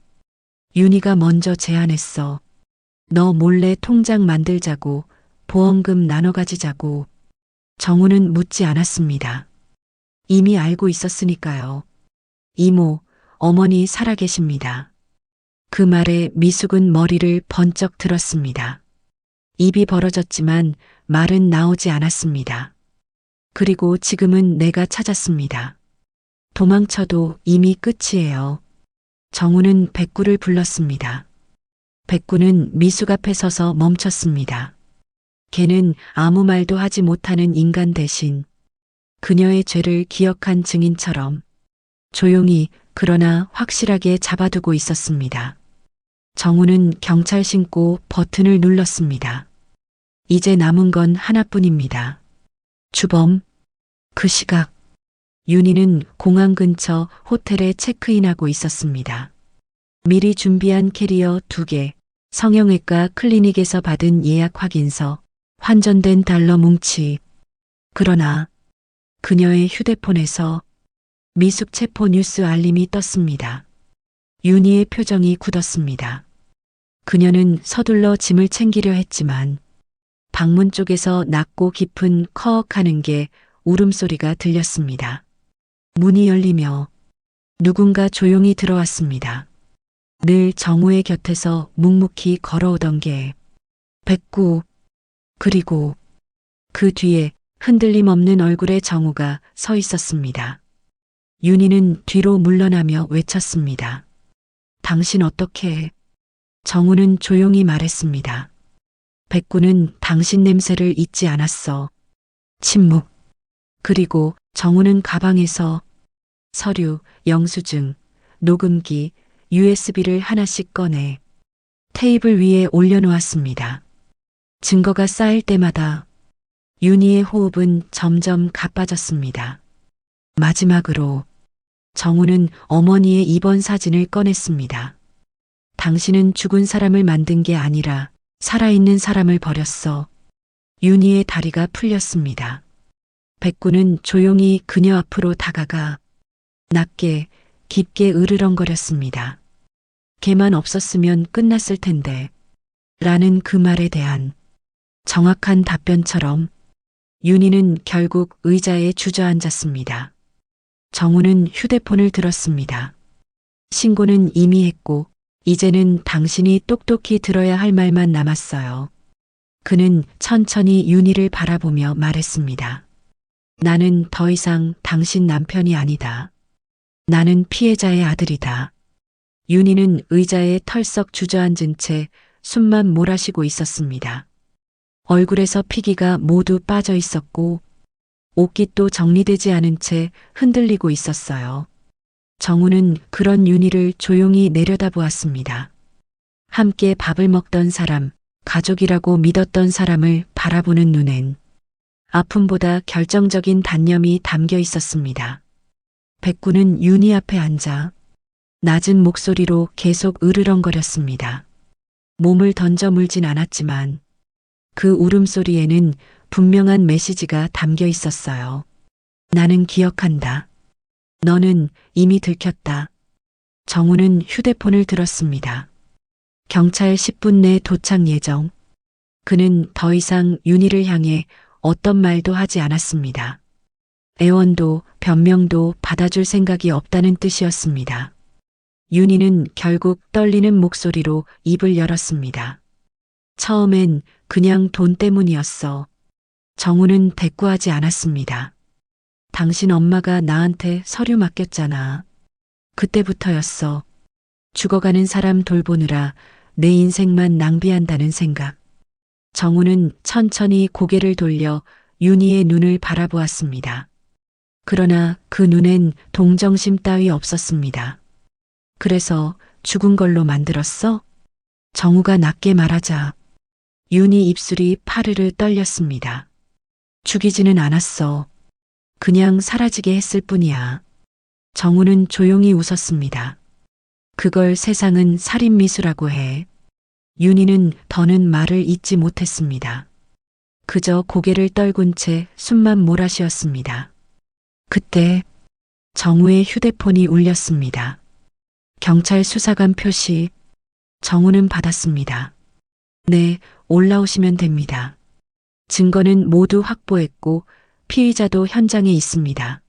윤희가 먼저 제안했어. 너 몰래 통장 만들자고, 보험금 나눠 가지자고. 정우는 묻지 않았습니다. 이미 알고 있었으니까요. 이모, 어머니 살아계십니다. 그 말에 미숙은 머리를 번쩍 들었습니다. 입이 벌어졌지만 말은 나오지 않았습니다. 그리고 지금은 내가 찾았습니다. 도망쳐도 이미 끝이에요. 정우는 백구를 불렀습니다. 백구는 미숙 앞에 서서 멈췄습니다. 걔는 아무 말도 하지 못하는 인간 대신 그녀의 죄를 기억한 증인처럼 조용히 그러나 확실하게 잡아두고 있었습니다. 정우는 경찰 신고 버튼을 눌렀습니다. 이제 남은 건 하나뿐입니다. 주범. 그 시각 윤희는 공항 근처 호텔에 체크인하고 있었습니다. 미리 준비한 캐리어 2개, 성형외과 클리닉에서 받은 예약 확인서, 환전된 달러 뭉치. 그러나 그녀의 휴대폰에서 미숙 체포 뉴스 알림이 떴습니다. 윤희의 표정이 굳었습니다. 그녀는 서둘러 짐을 챙기려 했지만 방문 쪽에서 낮고 깊은 커억하는 게 울음소리가 들렸습니다. 문이 열리며 누군가 조용히 들어왔습니다. 늘 정우의 곁에서 묵묵히 걸어오던 게 백구. 그리고 그 뒤에 흔들림 없는 얼굴의 정우가 서 있었습니다. 윤희는 뒤로 물러나며 외쳤습니다. 당신 어떻게 해? 정우는 조용히 말했습니다. 백구는 당신 냄새를 잊지 않았어. 침묵. 그리고 정우는 가방에서 서류, 영수증, 녹음기, USB를 하나씩 꺼내 테이블 위에 올려놓았습니다. 증거가 쌓일 때마다 윤희의 호흡은 점점 가빠졌습니다. 마지막으로 정우는 어머니의 입원 사진을 꺼냈습니다. 당신은 죽은 사람을 만든 게 아니라 살아있는 사람을 버렸어. 윤희의 다리가 풀렸습니다. 백구는 조용히 그녀 앞으로 다가가 낮게 깊게 으르렁거렸습니다. 걔만 없었으면 끝났을 텐데 라는 그 말에 대한 정확한 답변처럼 윤희는 결국 의자에 주저앉았습니다. 정우는 휴대폰을 들었습니다. 신고는 이미 했고 이제는 당신이 똑똑히 들어야 할 말만 남았어요. 그는 천천히 윤희를 바라보며 말했습니다. 나는 더 이상 당신 남편이 아니다. 나는 피해자의 아들이다. 윤희는 의자에 털썩 주저앉은 채 숨만 몰아쉬고 있었습니다. 얼굴에서 피기가 모두 빠져 있었고 옷깃도 정리되지 않은 채 흔들리고 있었어요. 정우는 그런 윤희를 조용히 내려다보았습니다. 함께 밥을 먹던 사람, 가족이라고 믿었던 사람을 바라보는 눈엔 아픔보다 결정적인 단념이 담겨 있었습니다. 백구는 윤희 앞에 앉아 낮은 목소리로 계속 으르렁거렸습니다. 몸을 던져 물진 않았지만 그 울음소리에는 분명한 메시지가 담겨 있었어요. 나는 기억한다. 너는 이미 들켰다. 정우는 휴대폰을 들었습니다. 경찰 10분 내 도착 예정. 그는 더 이상 윤희를 향해 어떤 말도 하지 않았습니다. 애원도 변명도 받아줄 생각이 없다는 뜻이었습니다. 윤희는 결국 떨리는 목소리로 입을 열었습니다. 처음엔 그냥 돈 때문이었어. 정우는 대꾸하지 않았습니다. 당신 엄마가 나한테 서류 맡겼잖아. 그때부터였어. 죽어가는 사람 돌보느라 내 인생만 낭비한다는 생각. 정우는 천천히 고개를 돌려 윤희의 눈을 바라보았습니다. 그러나 그 눈엔 동정심 따위 없었습니다. 그래서 죽은 걸로 만들었어? 정우가 낮게 말하자 윤희 입술이 파르르 떨렸습니다. 죽이지는 않았어. 그냥 사라지게 했을 뿐이야. 정우는 조용히 웃었습니다. 그걸 세상은 살인미수라고 해. 윤희는 더는 말을 잇지 못했습니다. 그저 고개를 떨군 채 숨만 몰아쉬었습니다. 그때 정우의 휴대폰이 울렸습니다. 경찰 수사관 표시. 정우는 받았습니다. 네, 올라오시면 됩니다. 증거는 모두 확보했고 피의자도 현장에 있습니다.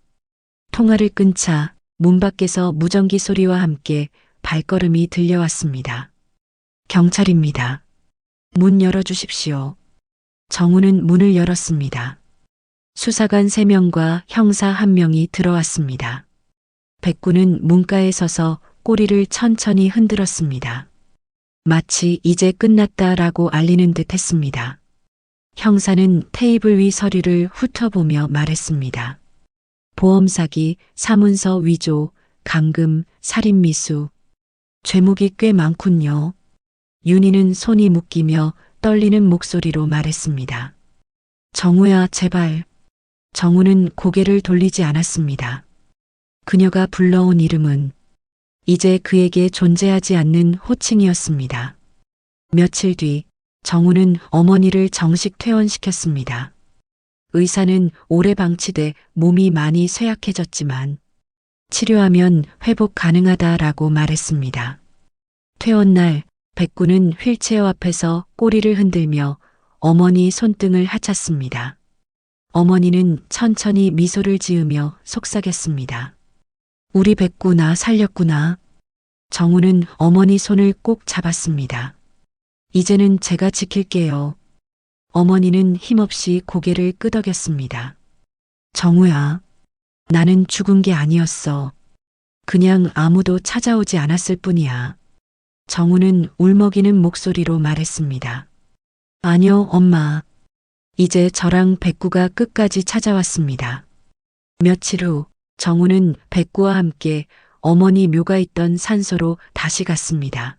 통화를 끊자 문 밖에서 무전기 소리와 함께 발걸음이 들려왔습니다. 경찰입니다. 문 열어주십시오. 정우는 문을 열었습니다. 수사관 3명과 형사 1명이 들어왔습니다. 백구는 문가에 서서 꼬리를 천천히 흔들었습니다. 마치 이제 끝났다라고 알리는 듯 했습니다. 형사는 테이블 위 서류를 훑어보며 말했습니다. 보험 사기, 사문서 위조, 감금, 살인미수. 죄목이 꽤 많군요. 윤희는 손이 묶이며 떨리는 목소리로 말했습니다. 정우야, 제발. 정우는 고개를 돌리지 않았습니다. 그녀가 불러온 이름은 이제 그에게 존재하지 않는 호칭이었습니다. 며칠 뒤 정우는 어머니를 정식 퇴원시켰습니다. 의사는 오래 방치돼 몸이 많이 쇠약해졌지만 치료하면 회복 가능하다라고 말했습니다. 퇴원 날 백구는 휠체어 앞에서 꼬리를 흔들며 어머니 손등을 하찼습니다. 어머니는 천천히 미소를 지으며 속삭였습니다. 우리 백구 나 살렸구나. 정우는 어머니 손을 꼭 잡았습니다. 이제는 제가 지킬게요. 어머니는 힘없이 고개를 끄덕였습니다. 정우야, 나는 죽은 게 아니었어. 그냥 아무도 찾아오지 않았을 뿐이야. 정우는 울먹이는 목소리로 말했습니다. 아니요, 엄마. 이제 저랑 백구가 끝까지 찾아왔습니다. 며칠 후 정우는 백구와 함께 어머니 묘가 있던 산소로 다시 갔습니다.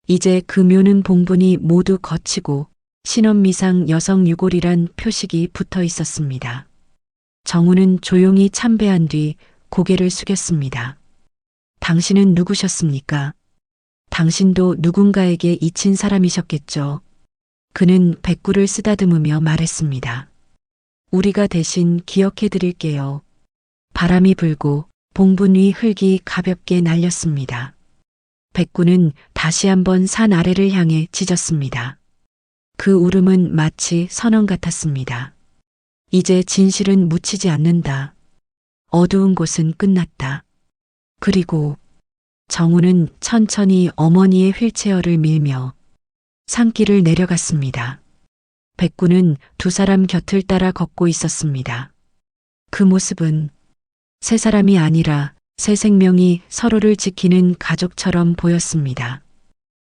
이제 그 묘는 봉분이 모두 거치고 신원미상 여성 유골이란 표식이 붙어 있었습니다. 정우는 조용히 참배한 뒤 고개를 숙였습니다. 당신은 누구셨습니까? 당신도 누군가에게 잊힌 사람이셨겠죠. 그는 백구를 쓰다듬으며 말했습니다. 우리가 대신 기억해 드릴게요. 바람이 불고 봉분 위 흙이 가볍게 날렸습니다. 백구는 다시 한번 산 아래를 향해 짖었습니다. 그 울음은 마치 선언 같았습니다. 이제 진실은 묻히지 않는다. 어두운 곳은 끝났다. 그리고 정우는 천천히 어머니의 휠체어를 밀며 산길을 내려갔습니다. 백구는 두 사람 곁을 따라 걷고 있었습니다. 그 모습은 세 사람이 아니라 세 생명이 서로를 지키는 가족처럼 보였습니다.